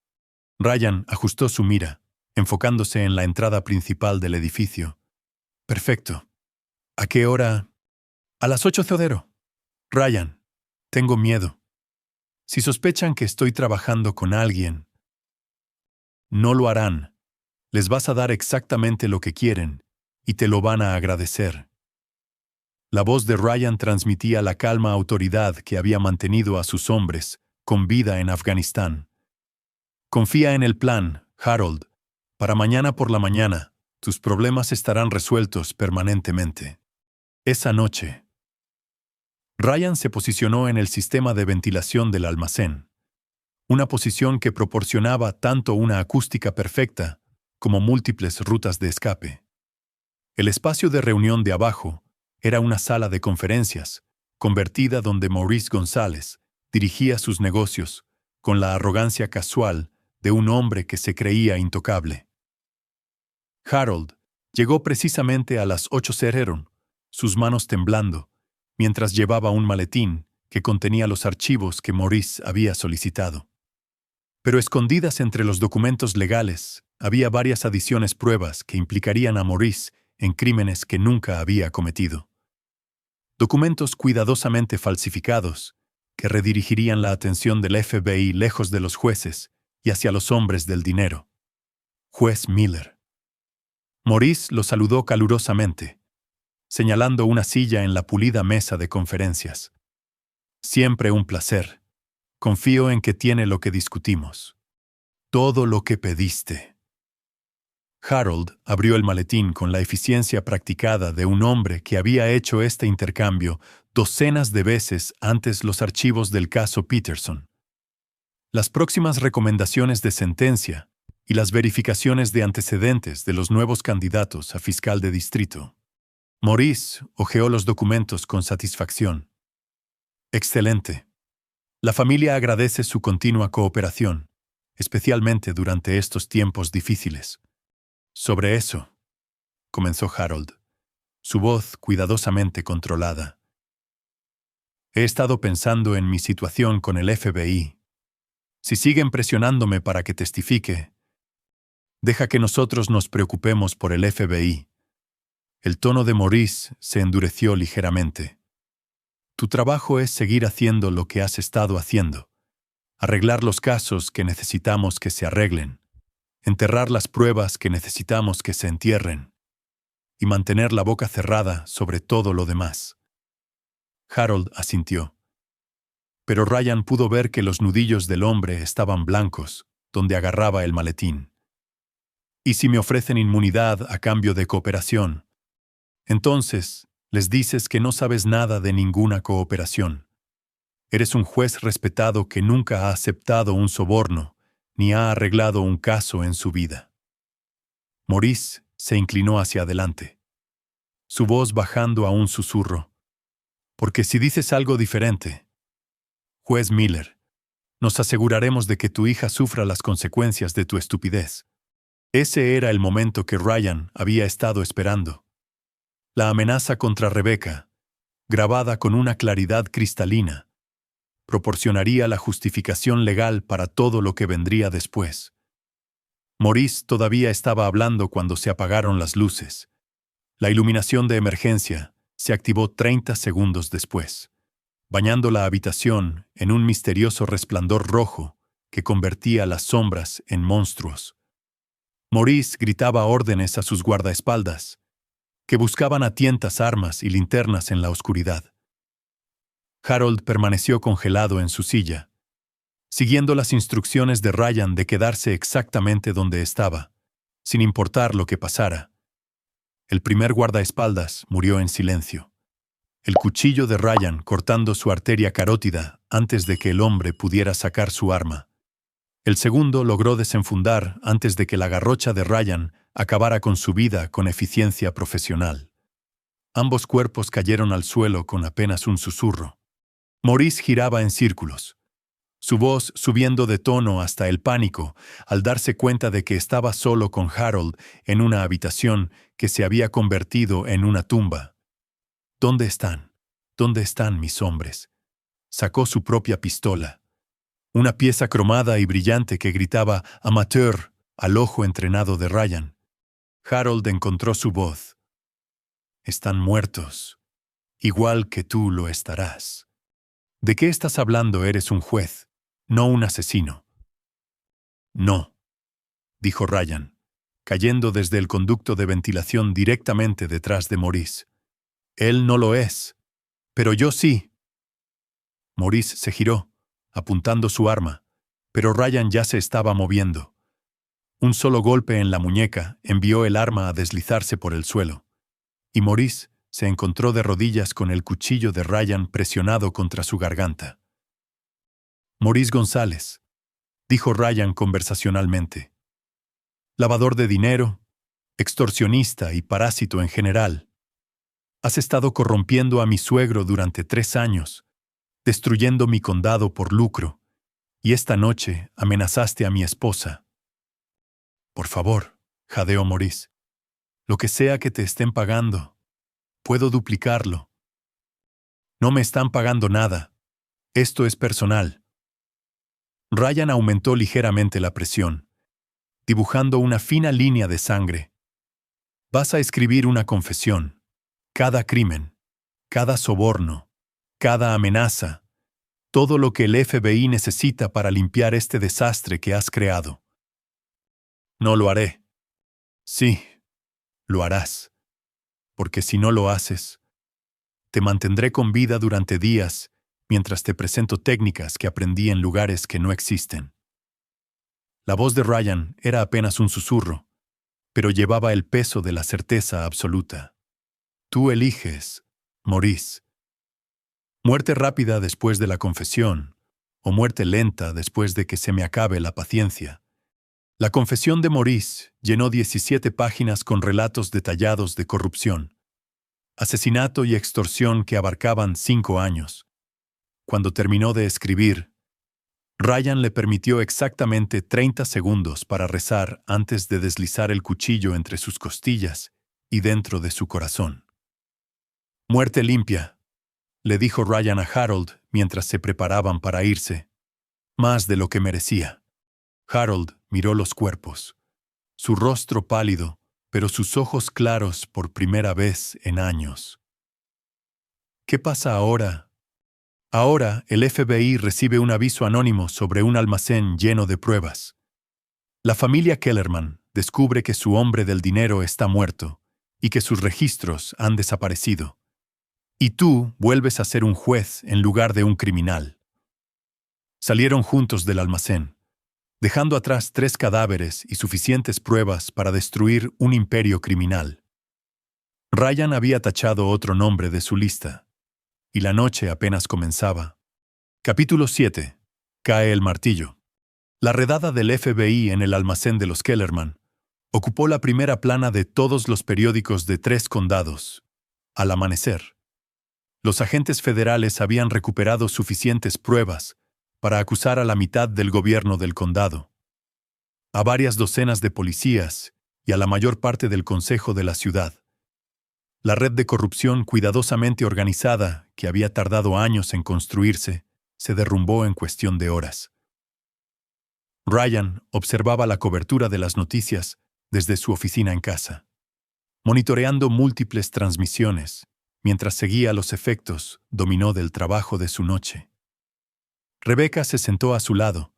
Ryan ajustó su mira, enfocándose en la entrada principal del edificio. «Perfecto. ¿A qué hora?» «A las 8:00. Ryan, tengo miedo. Si sospechan que estoy trabajando con alguien, no lo harán. Les vas a dar exactamente lo que quieren y te lo van a agradecer». La voz de Ryan transmitía la calma autoridad que había mantenido a sus hombres con vida en Afganistán. «Confía en el plan, Harold. Para mañana por la mañana, tus problemas estarán resueltos permanentemente». Esa noche, Ryan se posicionó en el sistema de ventilación del almacén, una posición que proporcionaba tanto una acústica perfecta como múltiples rutas de escape. El espacio de reunión de abajo era una sala de conferencias, convertida donde Maurice González dirigía sus negocios con la arrogancia casual de un hombre que se creía intocable. Harold llegó precisamente a las 8:00, sus manos temblando, mientras llevaba un maletín que contenía los archivos que Maurice había solicitado. Pero escondidas entre los documentos legales, había varias adiciones pruebas que implicarían a Maurice en crímenes que nunca había cometido. Documentos cuidadosamente falsificados que redirigirían la atención del FBI lejos de los jueces y hacia los hombres del dinero. Juez Miller. Maurice lo saludó calurosamente, señalando una silla en la pulida mesa de conferencias. «Siempre un placer. Confío en que tiene lo que discutimos. Todo lo que pediste». Harold abrió el maletín con la eficiencia practicada de un hombre que había hecho este intercambio docenas de veces antes los archivos del caso Peterson. Las próximas recomendaciones de sentencia y las verificaciones de antecedentes de los nuevos candidatos a fiscal de distrito. Maurice hojeó los documentos con satisfacción. «Excelente. La familia agradece su continua cooperación, especialmente durante estos tiempos difíciles». «Sobre eso», comenzó Harold, su voz cuidadosamente controlada. «He estado pensando en mi situación con el FBI. Si siguen presionándome para que testifique, deja que nosotros nos preocupemos por el FBI». El tono de Maurice se endureció ligeramente. «Tu trabajo es seguir haciendo lo que has estado haciendo, arreglar los casos que necesitamos que se arreglen, enterrar las pruebas que necesitamos que se entierren, y mantener la boca cerrada sobre todo lo demás». Harold asintió. Pero Ryan pudo ver que los nudillos del hombre estaban blancos, donde agarraba el maletín. «¿Y si me ofrecen inmunidad a cambio de cooperación? Entonces, les dices que no sabes nada de ninguna cooperación. Eres un juez respetado que nunca ha aceptado un soborno ni ha arreglado un caso en su vida». Maurice se inclinó hacia adelante, su voz bajando a un susurro. «Porque si dices algo diferente, juez Miller, nos aseguraremos de que tu hija sufra las consecuencias de tu estupidez». Ese era el momento que Ryan había estado esperando. La amenaza contra Rebecca, grabada con una claridad cristalina, proporcionaría la justificación legal para todo lo que vendría después. Maurice todavía estaba hablando cuando se apagaron las luces. La iluminación de emergencia se activó 30 segundos después, bañando la habitación en un misterioso resplandor rojo que convertía las sombras en monstruos. Maurice gritaba órdenes a sus guardaespaldas, que buscaban a tientas armas y linternas en la oscuridad. Harold permaneció congelado en su silla, siguiendo las instrucciones de Ryan de quedarse exactamente donde estaba, sin importar lo que pasara. El primer guardaespaldas murió en silencio. El cuchillo de Ryan cortando su arteria carótida antes de que el hombre pudiera sacar su arma. El segundo logró desenfundar antes de que la garrocha de Ryan acabara con su vida con eficiencia profesional. Ambos cuerpos cayeron al suelo con apenas un susurro. Maurice giraba en círculos, su voz subiendo de tono hasta el pánico al darse cuenta de que estaba solo con Harold en una habitación que se había convertido en una tumba. ¿Dónde están? ¿Dónde están mis hombres? Sacó su propia pistola, una pieza cromada y brillante que gritaba «Amateur» al ojo entrenado de Ryan. Harold encontró su voz. «Están muertos, igual que tú lo estarás». ¿De qué estás hablando? Eres un juez, no un asesino. No, dijo Ryan, cayendo desde el conducto de ventilación directamente detrás de Maurice. Él no lo es, pero yo sí. Maurice se giró, apuntando su arma, pero Ryan ya se estaba moviendo. Un solo golpe en la muñeca envió el arma a deslizarse por el suelo, y Maurice se encontró de rodillas con el cuchillo de Ryan presionado contra su garganta. Maurice González, dijo Ryan conversacionalmente. Lavador de dinero, extorsionista y parásito en general. Has estado corrompiendo a mi suegro durante 3 años, destruyendo mi condado por lucro, y esta noche amenazaste a mi esposa. Por favor, jadeó Maurice, lo que sea que te estén pagando, puedo duplicarlo. No me están pagando nada. Esto es personal. Ryan aumentó ligeramente la presión, dibujando una fina línea de sangre. Vas a escribir una confesión. Cada crimen, cada soborno, cada amenaza, todo lo que el FBI necesita para limpiar este desastre que has creado. No lo haré. Sí, lo harás. Porque si no lo haces, te mantendré con vida durante días mientras te presento técnicas que aprendí en lugares que no existen. La voz de Ryan era apenas un susurro, pero llevaba el peso de la certeza absoluta. Tú eliges, Maurice. Muerte rápida después de la confesión, o muerte lenta después de que se me acabe la paciencia. La confesión de Maurice llenó 17 páginas con relatos detallados de corrupción, asesinato y extorsión que abarcaban 5 años. Cuando terminó de escribir, Ryan le permitió exactamente 30 segundos para rezar antes de deslizar el cuchillo entre sus costillas y dentro de su corazón. Muerte limpia, le dijo Ryan a Harold mientras se preparaban para irse. Más de lo que merecía. Harold miró los cuerpos. Su rostro pálido, pero sus ojos claros por primera vez en años. ¿Qué pasa ahora? Ahora el FBI recibe un aviso anónimo sobre un almacén lleno de pruebas. La familia Kellerman descubre que su hombre del dinero está muerto y que sus registros han desaparecido. Y tú vuelves a ser un juez en lugar de un criminal. Salieron juntos del almacén, dejando atrás 3 cadáveres y suficientes pruebas para destruir un imperio criminal. Ryan había tachado otro nombre de su lista, y la noche apenas comenzaba. Capítulo 7. Cae el martillo. La redada del FBI en el almacén de los Kellerman ocupó la primera plana de todos los periódicos de 3 condados. Al amanecer, los agentes federales habían recuperado suficientes pruebas para acusar a la mitad del gobierno del condado, a varias docenas de policías y a la mayor parte del consejo de la ciudad. La red de corrupción cuidadosamente organizada, que había tardado años en construirse, se derrumbó en cuestión de horas. Ryan observaba la cobertura de las noticias desde su oficina en casa, monitoreando múltiples transmisiones, mientras seguía los efectos dominó del trabajo de su noche. Rebecca se sentó a su lado,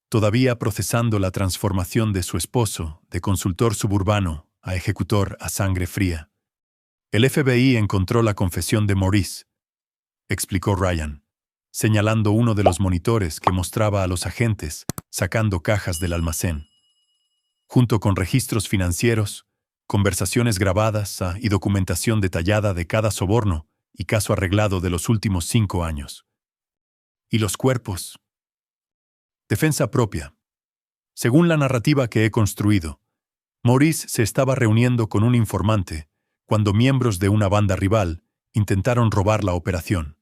todavía procesando la transformación de su esposo de consultor suburbano a ejecutor a sangre fría. El FBI encontró la confesión de Maurice, explicó Ryan. señalando uno de los monitores que mostraba a los agentes sacando cajas del almacén, junto con registros financieros, conversaciones grabadas y documentación detallada de cada soborno y caso arreglado de los últimos 5 años. ¿Y los cuerpos? Defensa propia. Según la narrativa que he construido, Maurice se estaba reuniendo con un informante cuando miembros de una banda rival intentaron robar la operación.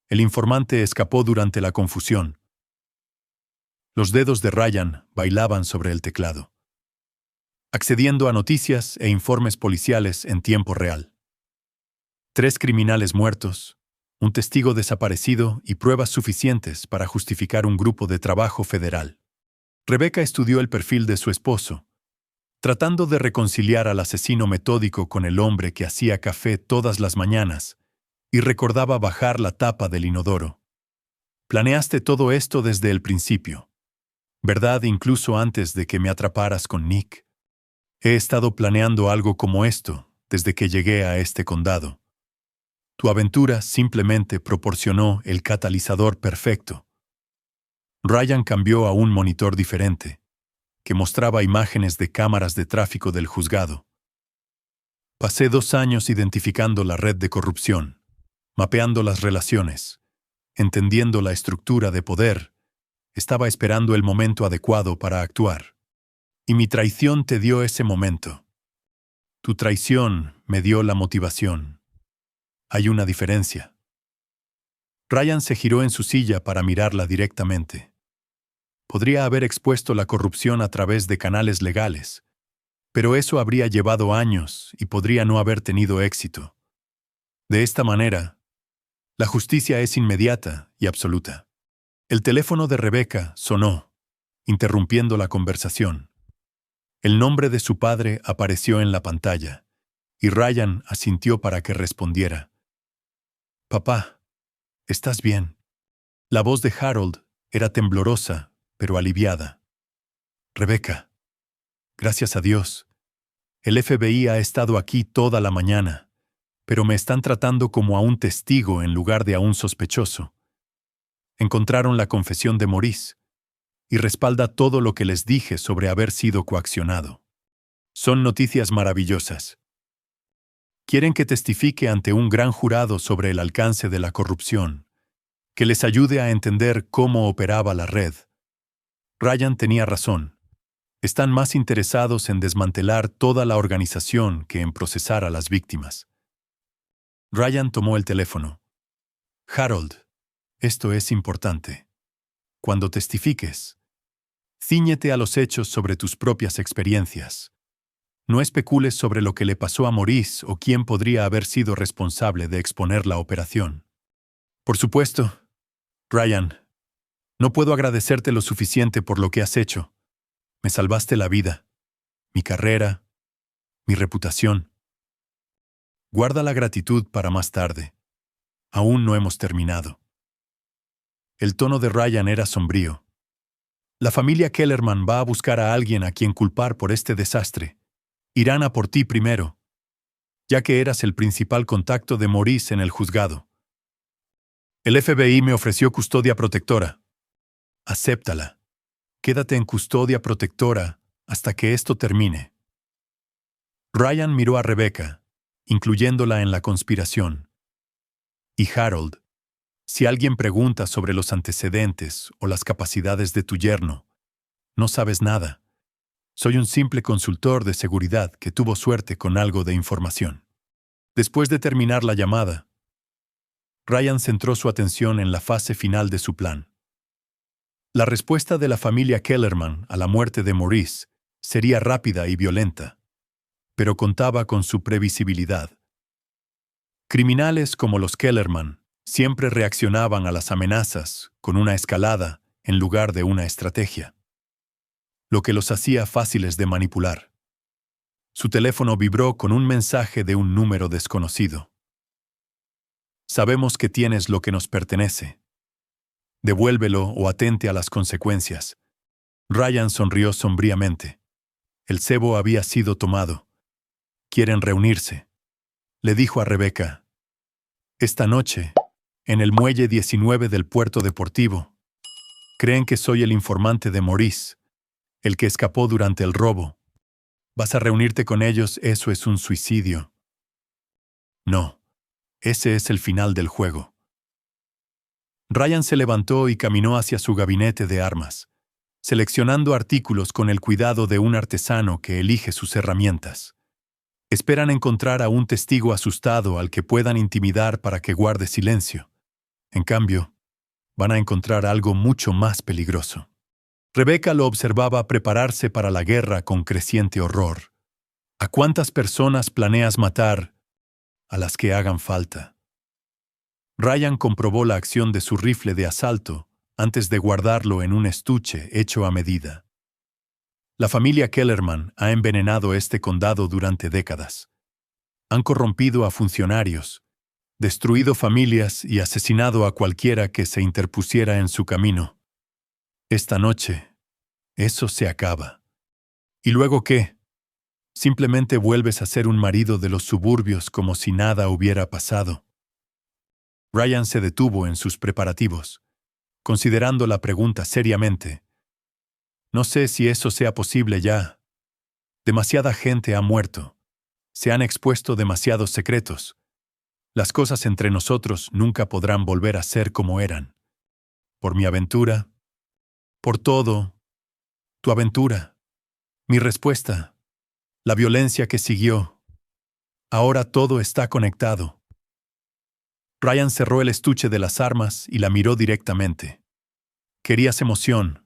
El informante escapó durante la confusión. Los dedos de Ryan bailaban sobre el teclado, accediendo a noticias e informes policiales en tiempo real. 3 criminales muertos, un testigo desaparecido y pruebas suficientes para justificar un grupo de trabajo federal. Rebecca estudió el perfil de su esposo, tratando de reconciliar al asesino metódico con el hombre que hacía café todas las mañanas y recordaba bajar la tapa del inodoro. Planeaste todo esto desde el principio, ¿verdad? Incluso antes de que me atraparas con Nick. He estado planeando algo como esto desde que llegué a este condado. Tu aventura simplemente proporcionó el catalizador perfecto. Ryan cambió a un monitor diferente, que mostraba imágenes de cámaras de tráfico del juzgado. Pasé 2 años identificando la red de corrupción, mapeando las relaciones, entendiendo la estructura de poder. Estaba esperando el momento adecuado para actuar. Y mi traición te dio ese momento. Tu traición me dio la motivación. Hay una diferencia. Ryan se giró en su silla para mirarla directamente. Podría haber expuesto la corrupción a través de canales legales, pero eso habría llevado años y podría no haber tenido éxito. De esta manera, la justicia es inmediata y absoluta. El teléfono de Rebecca sonó, interrumpiendo la conversación. El nombre de su padre apareció en la pantalla, y Ryan asintió para que respondiera. «Papá, ¿estás bien?» La voz de Harold era temblorosa, pero aliviada. «Rebecca, gracias a Dios. El FBI ha estado aquí toda la mañana, pero me están tratando como a un testigo en lugar de a un sospechoso. Encontraron la confesión de Maurice y respalda todo lo que les dije sobre haber sido coaccionado. Son noticias maravillosas. Quieren que testifique ante un gran jurado sobre el alcance de la corrupción, que les ayude a entender cómo operaba la red. Ryan tenía razón. Están más interesados en desmantelar toda la organización que en procesar a las víctimas». Ryan tomó el teléfono. «Harold, esto es importante. Cuando testifiques, cíñete a los hechos sobre tus propias experiencias. No especules sobre lo que le pasó a Maurice o quién podría haber sido responsable de exponer la operación». «Por supuesto, Ryan. No puedo agradecerte lo suficiente por lo que has hecho. Me salvaste la vida, mi carrera, mi reputación. Guarda la gratitud para más tarde. Aún no hemos terminado». El tono de Ryan era sombrío. «La familia Kellerman va a buscar a alguien a quien culpar por este desastre. Irán a por ti primero, ya que eras el principal contacto de Maurice en el juzgado. El FBI me ofreció custodia protectora. Acéptala. Quédate en custodia protectora hasta que esto termine». Ryan miró a Rebecca, incluyéndola en la conspiración. «Y Harold, si alguien pregunta sobre los antecedentes o las capacidades de tu yerno, no sabes nada. Soy un simple consultor de seguridad que tuvo suerte con algo de información». Después de terminar la llamada, Ryan centró su atención en la fase final de su plan. La respuesta de la familia Kellerman a la muerte de Maurice sería rápida y violenta, pero contaba con su previsibilidad. Criminales como los Kellerman siempre reaccionaban a las amenazas con una escalada en lugar de una estrategia, lo que los hacía fáciles de manipular. Su teléfono vibró con un mensaje de un número desconocido. «Sabemos que tienes lo que nos pertenece. Devuélvelo o atente a las consecuencias». Ryan sonrió sombríamente. El cebo había sido tomado. «Quieren reunirse», le dijo a Rebecca. «Esta noche, en el muelle 19 del puerto deportivo. Creen que soy el informante de Maurice, el que escapó durante el robo. ¿Vas a reunirte con ellos? Eso es un suicidio. No, ese es el final del juego. Ryan se levantó y caminó hacia su gabinete de armas, seleccionando artículos con el cuidado de un artesano que elige sus herramientas. Esperan encontrar a un testigo asustado al que puedan intimidar para que guarde silencio. En cambio, van a encontrar algo mucho más peligroso. Rebecca lo observaba prepararse para la guerra con creciente horror. ¿A cuántas personas planeas matar? A las que hagan falta. Ryan comprobó la acción de su rifle de asalto antes de guardarlo en un estuche hecho a medida. La familia Kellerman ha envenenado este condado durante décadas. Han corrompido a funcionarios, destruido familias y asesinado a cualquiera que se interpusiera en su camino. Esta noche, eso se acaba. ¿Y luego qué? Simplemente vuelves a ser un marido de los suburbios como si nada hubiera pasado. Ryan se detuvo en sus preparativos, considerando la pregunta seriamente. No sé si eso sea posible ya. Demasiada gente ha muerto. Se han expuesto demasiados secretos. Las cosas entre nosotros nunca podrán volver a ser como eran. Por mi aventura, por todo, tu aventura, mi respuesta, la violencia que siguió. Ahora todo está conectado. Ryan cerró el estuche de las armas y la miró directamente. Querías emoción,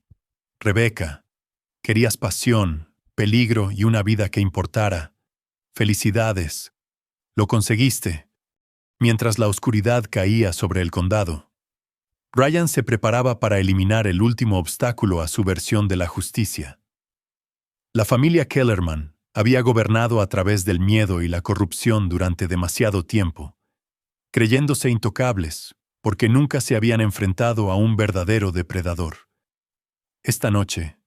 Rebecca. Querías pasión, peligro y una vida que importara. Felicidades. Lo conseguiste. Mientras la oscuridad caía sobre el condado, Ryan se preparaba para eliminar el último obstáculo a su versión de la justicia. La familia Kellerman había gobernado a través del miedo y la corrupción durante demasiado tiempo, creyéndose intocables porque nunca se habían enfrentado a un verdadero depredador. Esta noche,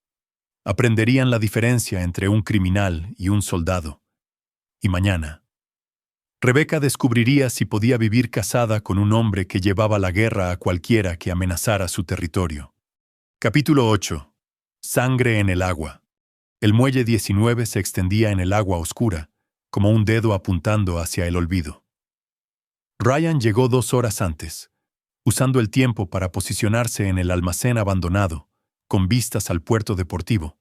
aprenderían la diferencia entre un criminal y un soldado. Y mañana, Rebecca descubriría si podía vivir casada con un hombre que llevaba la guerra a cualquiera que amenazara su territorio. Capítulo 8. Sangre en el agua. El muelle 19 se extendía en el agua oscura, como un dedo apuntando hacia el olvido. Ryan llegó 2 horas antes, usando el tiempo para posicionarse en el almacén abandonado, con vistas al puerto deportivo.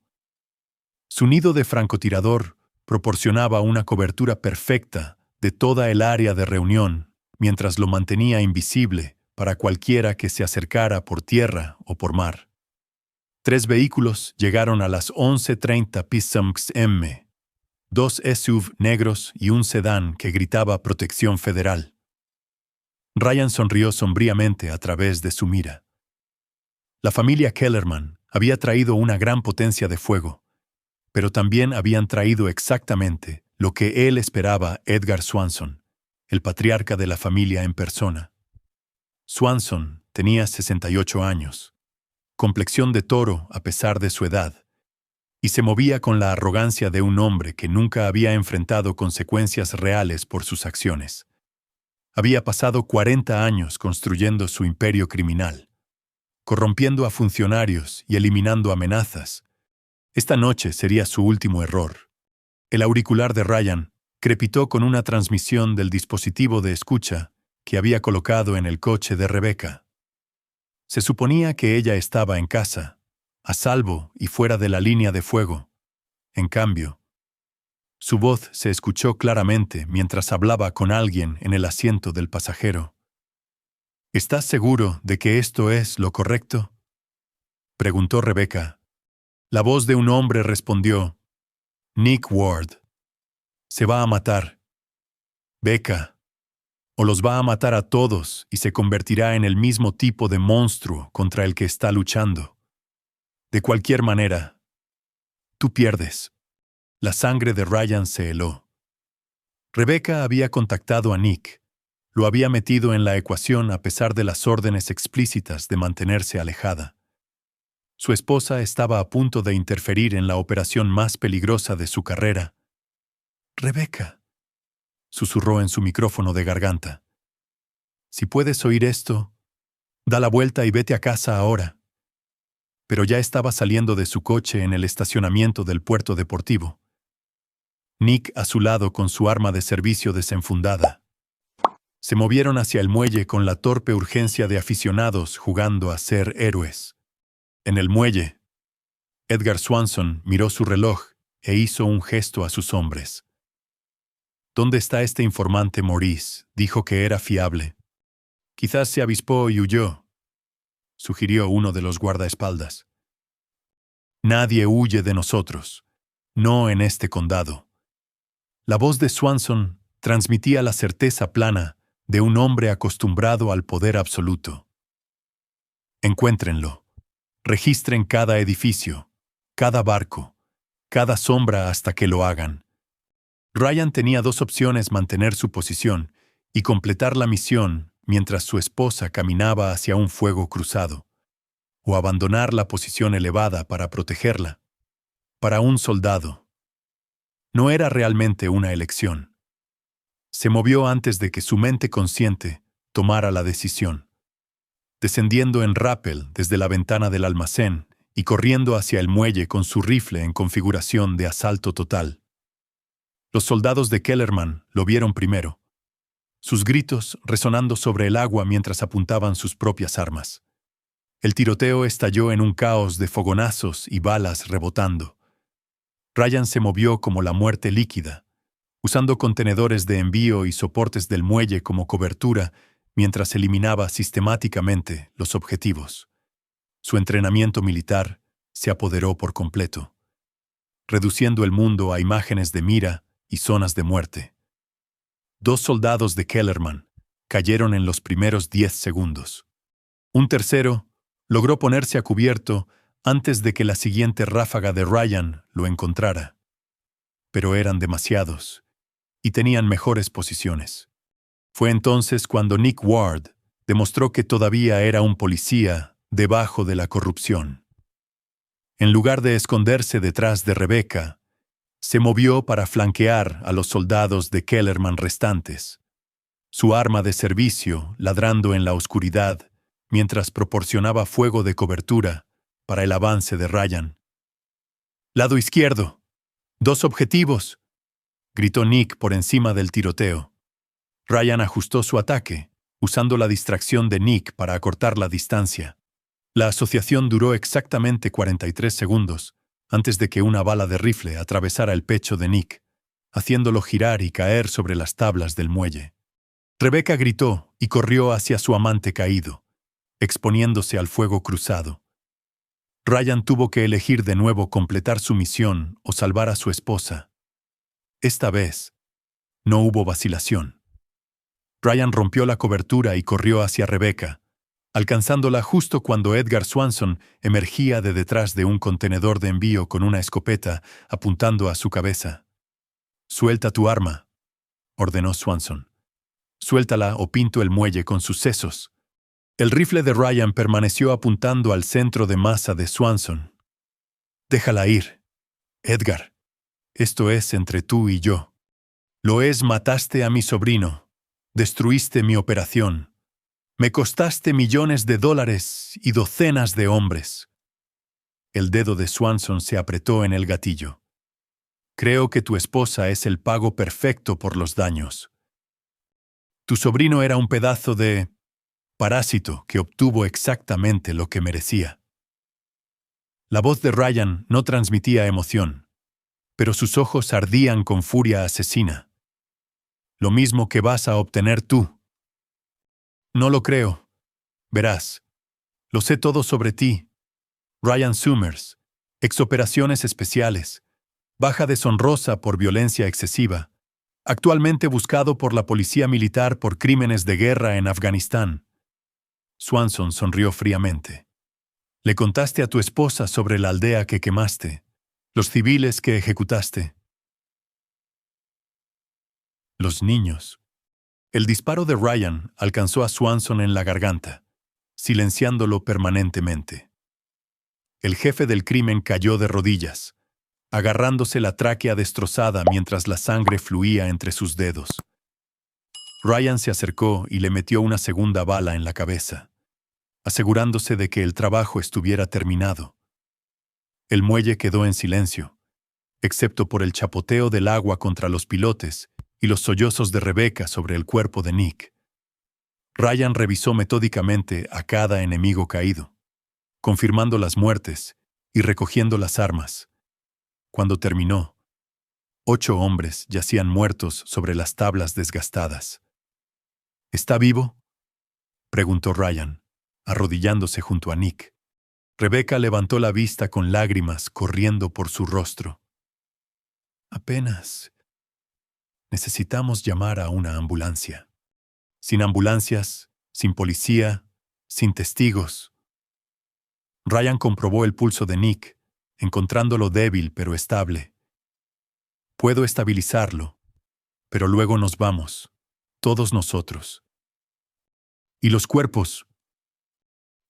Su nido de francotirador proporcionaba una cobertura perfecta de toda el área de reunión, mientras lo mantenía invisible para cualquiera que se acercara por tierra o por mar. 3 vehículos llegaron a las 11:30 p.m. 2 SUV negros y un sedán que gritaba Protección Federal. Ryan sonrió sombríamente a través de su mira. La familia Kellerman había traído una gran potencia de fuego, pero también habían traído exactamente lo que él esperaba Edgar Swanson, el patriarca de la familia en persona. Swanson tenía 68 años, complexión de toro a pesar de su edad, y se movía con la arrogancia de un hombre que nunca había enfrentado consecuencias reales por sus acciones. Había pasado 40 años construyendo su imperio criminal, corrompiendo a funcionarios y eliminando amenazas. Esta noche sería su último error. El auricular de Ryan crepitó con una transmisión del dispositivo de escucha que había colocado en el coche de Rebecca. Se suponía que ella estaba en casa, a salvo y fuera de la línea de fuego. En cambio, su voz se escuchó claramente mientras hablaba con alguien en el asiento del pasajero. ¿Estás seguro de que esto es lo correcto?, preguntó Rebecca. La voz de un hombre respondió: Nick Ward. Se va a matar. Becca. O los va a matar a todos y se convertirá en el mismo tipo de monstruo contra el que está luchando. De cualquier manera, tú pierdes. La sangre de Ryan se heló. Rebecca había contactado a Nick. Lo había metido en la ecuación a pesar de las órdenes explícitas de mantenerse alejada. Su esposa estaba a punto de interferir en la operación más peligrosa de su carrera. «Rebecca», susurró en su micrófono de garganta. Si puedes oír esto, da la vuelta y vete a casa ahora. Pero ya estaba saliendo de su coche en el estacionamiento del puerto deportivo. Nick a su lado con su arma de servicio desenfundada. Se movieron hacia el muelle con la torpe urgencia de aficionados jugando a ser héroes. En el muelle, Edgar Swanson miró su reloj e hizo un gesto a sus hombres. ¿Dónde está este informante Maurice? Dijo que era fiable. Quizás se avispó y huyó, sugirió uno de los guardaespaldas. Nadie huye de nosotros, no en este condado. La voz de Swanson transmitía la certeza plana de un hombre acostumbrado al poder absoluto. Encuéntrenlo. Registren cada edificio, cada barco, cada sombra hasta que lo hagan. Ryan tenía dos opciones: mantener su posición y completar la misión mientras su esposa caminaba hacia un fuego cruzado, o abandonar la posición elevada para protegerla. Para un soldado, no era realmente una elección. Se movió antes de que su mente consciente tomara la decisión. Descendiendo en rappel desde la ventana del almacén y corriendo hacia el muelle con su rifle en configuración de asalto total. Los soldados de Kellerman lo vieron primero, sus gritos resonando sobre el agua mientras apuntaban sus propias armas. El tiroteo estalló en un caos de fogonazos y balas rebotando. Ryan se movió como la muerte líquida, usando contenedores de envío y soportes del muelle como cobertura mientras eliminaba sistemáticamente los objetivos. Su entrenamiento militar se apoderó por completo, reduciendo el mundo a imágenes de mira y zonas de muerte. 2 soldados de Kellerman cayeron en los primeros 10 segundos. Un tercero logró ponerse a cubierto antes de que la siguiente ráfaga de Ryan lo encontrara. Pero eran demasiados y tenían mejores posiciones. Fue entonces cuando Nick Ward demostró que todavía era un policía debajo de la corrupción. En lugar de esconderse detrás de Rebecca, se movió para flanquear a los soldados de Kellerman restantes, su arma de servicio ladrando en la oscuridad mientras proporcionaba fuego de cobertura para el avance de Ryan. «Lado izquierdo. 2 objetivos», gritó Nick por encima del tiroteo. Ryan ajustó su ataque, usando la distracción de Nick para acortar la distancia. La asociación duró exactamente 43 segundos antes de que una bala de rifle atravesara el pecho de Nick, haciéndolo girar y caer sobre las tablas del muelle. Rebecca gritó y corrió hacia su amante caído, exponiéndose al fuego cruzado. Ryan tuvo que elegir de nuevo completar su misión o salvar a su esposa. Esta vez, no hubo vacilación. Ryan rompió la cobertura y corrió hacia Rebecca, alcanzándola justo cuando Edgar Swanson emergía de detrás de un contenedor de envío con una escopeta apuntando a su cabeza. «Suelta tu arma», ordenó Swanson. «Suéltala o pinto el muelle con sus sesos». El rifle de Ryan permaneció apuntando al centro de masa de Swanson. «Déjala ir, Edgar. Esto es entre tú y yo. Mataste a mi sobrino. Destruiste mi operación. Me costaste millones de dólares y docenas de hombres». El dedo de Swanson se apretó en el gatillo. «Creo que tu esposa es el pago perfecto por los daños. Tu sobrino era un pedazo de parásito que obtuvo exactamente lo que merecía». La voz de Ryan no transmitía emoción, pero sus ojos ardían con furia asesina. «Lo mismo que vas a obtener tú». «No lo creo. Verás, lo sé todo sobre ti. Ryan Summers, exoperaciones especiales, baja deshonrosa por violencia excesiva, actualmente buscado por la policía militar por crímenes de guerra en Afganistán». Swanson sonrió fríamente. «Le contaste a tu esposa sobre la aldea que quemaste, los civiles que ejecutaste. Los niños». El disparo de Ryan alcanzó a Swanson en la garganta, silenciándolo permanentemente. El jefe del crimen cayó de rodillas, agarrándose la tráquea destrozada mientras la sangre fluía entre sus dedos. Ryan se acercó y le metió una segunda bala en la cabeza, asegurándose de que el trabajo estuviera terminado. El muelle quedó en silencio, excepto por el chapoteo del agua contra los pilotes y los sollozos de Rebecca sobre el cuerpo de Nick. Ryan revisó metódicamente a cada enemigo caído, confirmando las muertes y recogiendo las armas. Cuando terminó, 8 hombres yacían muertos sobre las tablas desgastadas. ¿Está vivo?, preguntó Ryan, arrodillándose junto a Nick. Rebecca levantó la vista con lágrimas corriendo por su rostro. Apenas. Necesitamos llamar a una ambulancia. Sin ambulancias, sin policía, sin testigos. Ryan comprobó el pulso de Nick, encontrándolo débil pero estable. Puedo estabilizarlo, pero luego nos vamos, todos nosotros. ¿Y los cuerpos?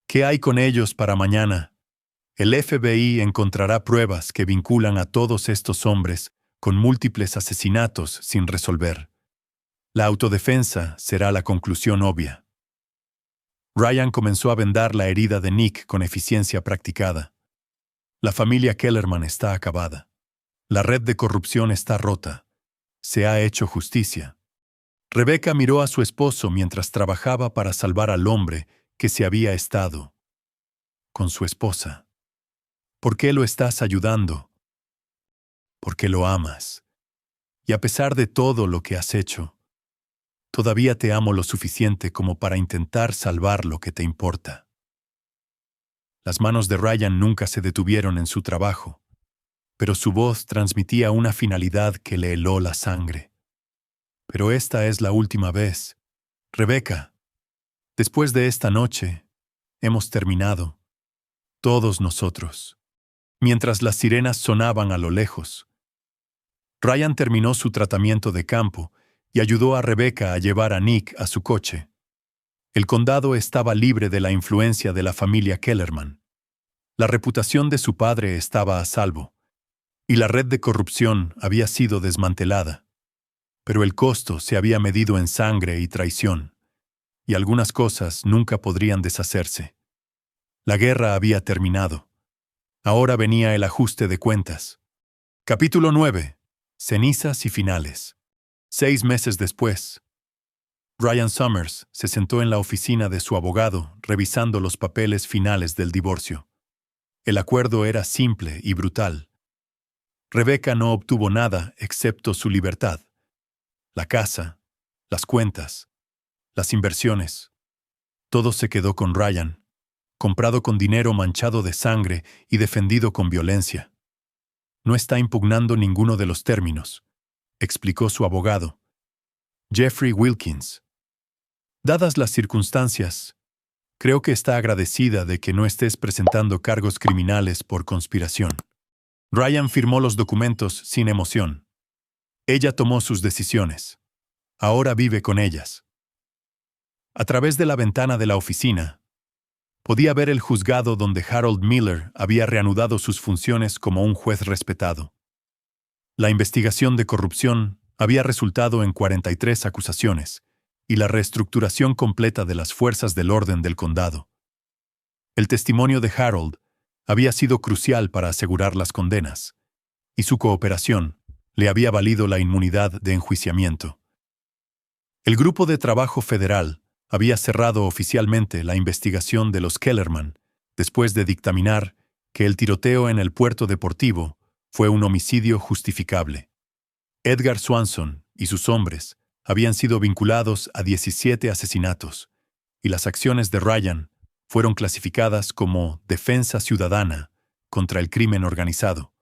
¿Qué hay con ellos para mañana? El FBI encontrará pruebas que vinculan a todos estos hombres con múltiples asesinatos sin resolver. La autodefensa será la conclusión obvia. Ryan comenzó a vendar la herida de Nick con eficiencia practicada. La familia Kellerman está acabada. La red de corrupción está rota. Se ha hecho justicia. Rebecca miró a su esposo mientras trabajaba para salvar al hombre que se había estado con su esposa. ¿Por qué lo estás ayudando? Porque lo amas. Y a pesar de todo lo que has hecho, todavía te amo lo suficiente como para intentar salvar lo que te importa. Las manos de Ryan nunca se detuvieron en su trabajo, pero su voz transmitía una finalidad que le heló la sangre. Pero esta es la última vez. Rebecca, después de esta noche, hemos terminado. Todos nosotros. Mientras las sirenas sonaban a lo lejos. Ryan terminó su tratamiento de campo y ayudó a Rebecca a llevar a Nick a su coche. El condado estaba libre de la influencia de la familia Kellerman. La reputación de su padre estaba a salvo, y la red de corrupción había sido desmantelada. Pero el costo se había medido en sangre y traición, y algunas cosas nunca podrían deshacerse. La guerra había terminado. Ahora venía el ajuste de cuentas. Capítulo 9. Cenizas y finales. 6 meses después, Ryan Summers se sentó en la oficina de su abogado revisando los papeles finales del divorcio. El acuerdo era simple y brutal. Rebecca no obtuvo nada excepto su libertad. La casa, las cuentas, las inversiones. Todo se quedó con Ryan, comprado con dinero manchado de sangre y defendido con violencia. No está impugnando ninguno de los términos, explicó su abogado, Jeffrey Wilkins. Dadas las circunstancias, creo que está agradecida de que no estés presentando cargos criminales por conspiración. Ryan firmó los documentos sin emoción. Ella tomó sus decisiones. Ahora vive con ellas. A través de la ventana de la oficina, podía ver el juzgado donde Harold Miller había reanudado sus funciones como un juez respetado. La investigación de corrupción había resultado en 43 acusaciones y la reestructuración completa de las fuerzas del orden del condado. El testimonio de Harold había sido crucial para asegurar las condenas, y su cooperación le había valido la inmunidad de enjuiciamiento. El Grupo de Trabajo Federal había cerrado oficialmente la investigación de los Kellerman después de dictaminar que el tiroteo en el puerto deportivo fue un homicidio justificable. Edgar Swanson y sus hombres habían sido vinculados a 17 asesinatos, y las acciones de Ryan fueron clasificadas como defensa ciudadana contra el crimen organizado.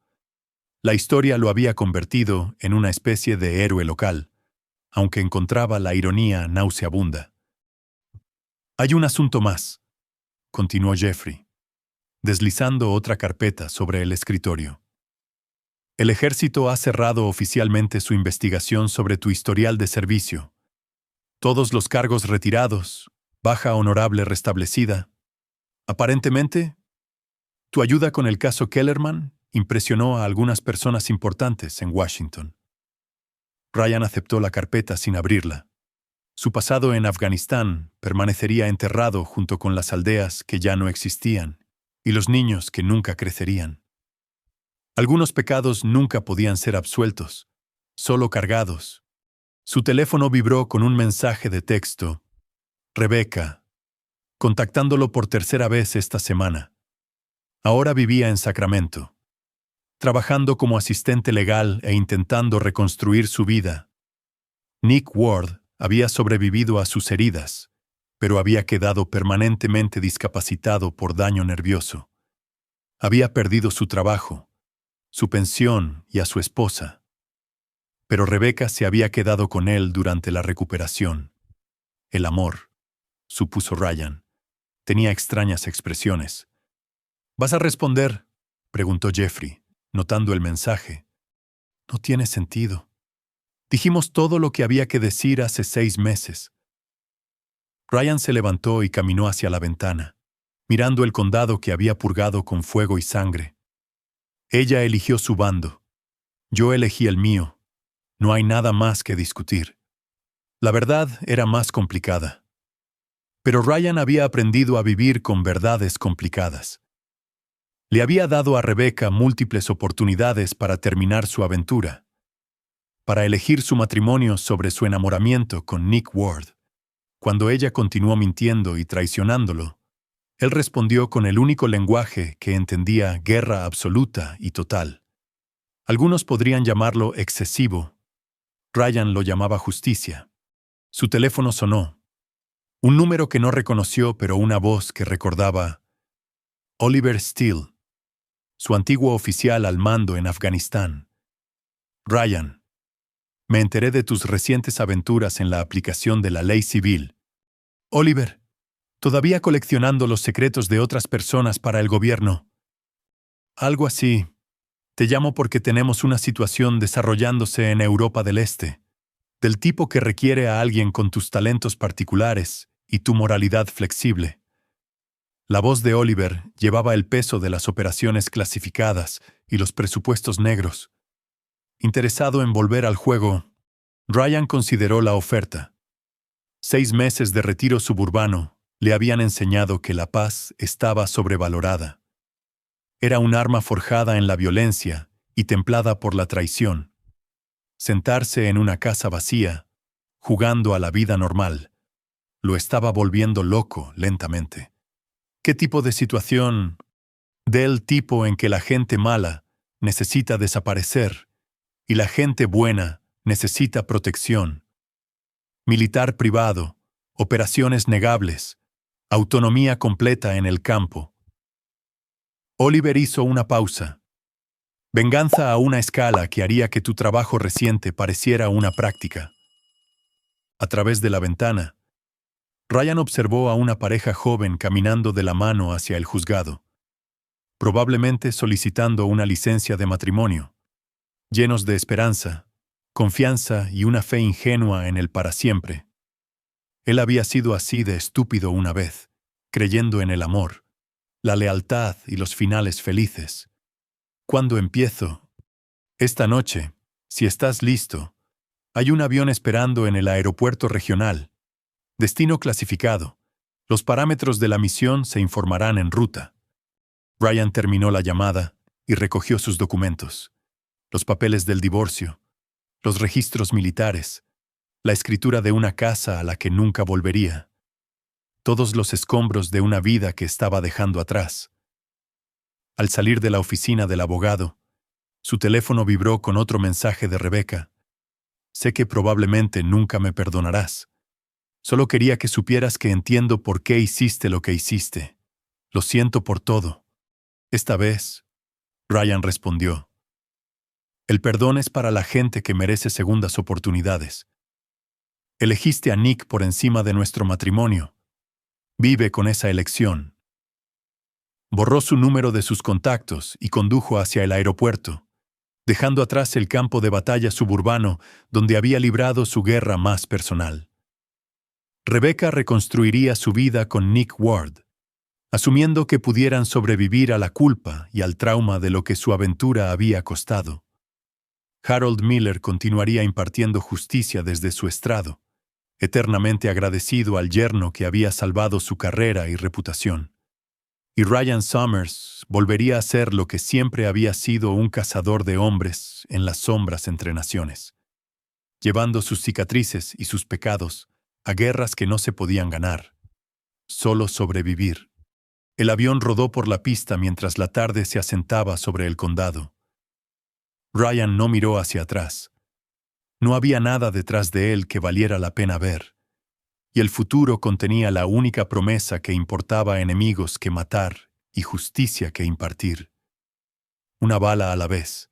La historia lo había convertido en una especie de héroe local, aunque encontraba la ironía nauseabunda. Hay un asunto más, continuó Jeffrey, deslizando otra carpeta sobre el escritorio. El ejército ha cerrado oficialmente su investigación sobre tu historial de servicio. Todos los cargos retirados, baja honorable restablecida. Aparentemente, tu ayuda con el caso Kellerman impresionó a algunas personas importantes en Washington. Ryan aceptó la carpeta sin abrirla. Su pasado en Afganistán permanecería enterrado junto con las aldeas que ya no existían y los niños que nunca crecerían. Algunos pecados nunca podían ser absueltos, solo cargados. Su teléfono vibró con un mensaje de texto. Rebecca, contactándolo por tercera vez esta semana. Ahora vivía en Sacramento, trabajando como asistente legal e intentando reconstruir su vida. Nick Ward había sobrevivido a sus heridas, pero había quedado permanentemente discapacitado por daño nervioso. Había perdido su trabajo, su pensión y a su esposa. Pero Rebecca se había quedado con él durante la recuperación. El amor, supuso Ryan, tenía extrañas expresiones. ¿Vas a responder?, preguntó Jeffrey, notando el mensaje. No tiene sentido. Dijimos todo lo que había que decir hace 6 meses. Ryan se levantó y caminó hacia la ventana, mirando el condado que había purgado con fuego y sangre. Ella eligió su bando. Yo elegí el mío. No hay nada más que discutir. La verdad era más complicada. Pero Ryan había aprendido a vivir con verdades complicadas. Le había dado a Rebecca múltiples oportunidades para terminar su aventura, para elegir su matrimonio sobre su enamoramiento con Nick Ward. Cuando ella continuó mintiendo y traicionándolo, él respondió con el único lenguaje que entendía: guerra absoluta y total. Algunos podrían llamarlo excesivo. Ryan lo llamaba justicia. Su teléfono sonó. Un número que no reconoció, pero una voz que recordaba: Oliver Steele, su antiguo oficial al mando en Afganistán. Ryan, me enteré de tus recientes aventuras en la aplicación de la ley civil. Oliver, todavía coleccionando los secretos de otras personas para el gobierno. Algo así. Te llamo porque tenemos una situación desarrollándose en Europa del Este, del tipo que requiere a alguien con tus talentos particulares y tu moralidad flexible. La voz de Oliver llevaba el peso de las operaciones clasificadas y los presupuestos negros. Interesado en volver al juego, Ryan consideró la oferta. 6 meses de retiro suburbano le habían enseñado que la paz estaba sobrevalorada. Era un arma forjada en la violencia y templada por la traición. Sentarse en una casa vacía, jugando a la vida normal, lo estaba volviendo loco lentamente. ¿Qué tipo de situación? Del tipo en que la gente mala necesita desaparecer y la gente buena necesita protección. Militar privado, operaciones negables, autonomía completa en el campo. Oliver hizo una pausa. Venganza a una escala que haría que tu trabajo reciente pareciera una práctica. A través de la ventana, Ryan observó a una pareja joven caminando de la mano hacia el juzgado, probablemente solicitando una licencia de matrimonio, llenos de esperanza, confianza y una fe ingenua en el para siempre. Él había sido así de estúpido una vez, creyendo en el amor, la lealtad y los finales felices. ¿Cuándo empiezo? Esta noche, si estás listo, hay un avión esperando en el aeropuerto regional. Destino clasificado. Los parámetros de la misión se informarán en ruta. Ryan terminó la llamada y recogió sus documentos. Los papeles del divorcio, los registros militares, la escritura de una casa a la que nunca volvería. Todos los escombros de una vida que estaba dejando atrás. Al salir de la oficina del abogado, su teléfono vibró con otro mensaje de Rebecca. Sé que probablemente nunca me perdonarás. Solo quería que supieras que entiendo por qué hiciste lo que hiciste. Lo siento por todo. Esta vez, Ryan respondió. El perdón es para la gente que merece segundas oportunidades. Elegiste a Nick por encima de nuestro matrimonio. Vive con esa elección. Borró su número de sus contactos y condujo hacia el aeropuerto, dejando atrás el campo de batalla suburbano donde había librado su guerra más personal. Rebecca reconstruiría su vida con Nick Ward, asumiendo que pudieran sobrevivir a la culpa y al trauma de lo que su aventura había costado. Harold Miller continuaría impartiendo justicia desde su estrado, eternamente agradecido al yerno que había salvado su carrera y reputación. Y Ryan Summers volvería a ser lo que siempre había sido, un cazador de hombres en las sombras entre naciones, llevando sus cicatrices y sus pecados a guerras que no se podían ganar, solo sobrevivir. El avión rodó por la pista mientras la tarde se asentaba sobre el condado. Ryan no miró hacia atrás. No había nada detrás de él que valiera la pena ver, y el futuro contenía la única promesa que importaba: enemigos que matar y justicia que impartir. Una bala a la vez.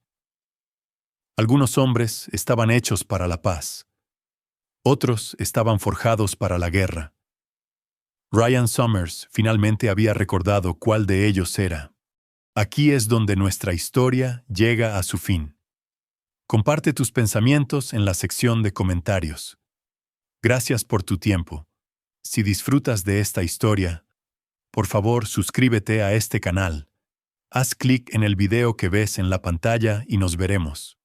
Algunos hombres estaban hechos para la paz. Otros estaban forjados para la guerra. Ryan Summers finalmente había recordado cuál de ellos era. Aquí es donde nuestra historia llega a su fin. Comparte tus pensamientos en la sección de comentarios. Gracias por tu tiempo. Si disfrutas de esta historia, por favor suscríbete a este canal. Haz clic en el video que ves en la pantalla y nos veremos.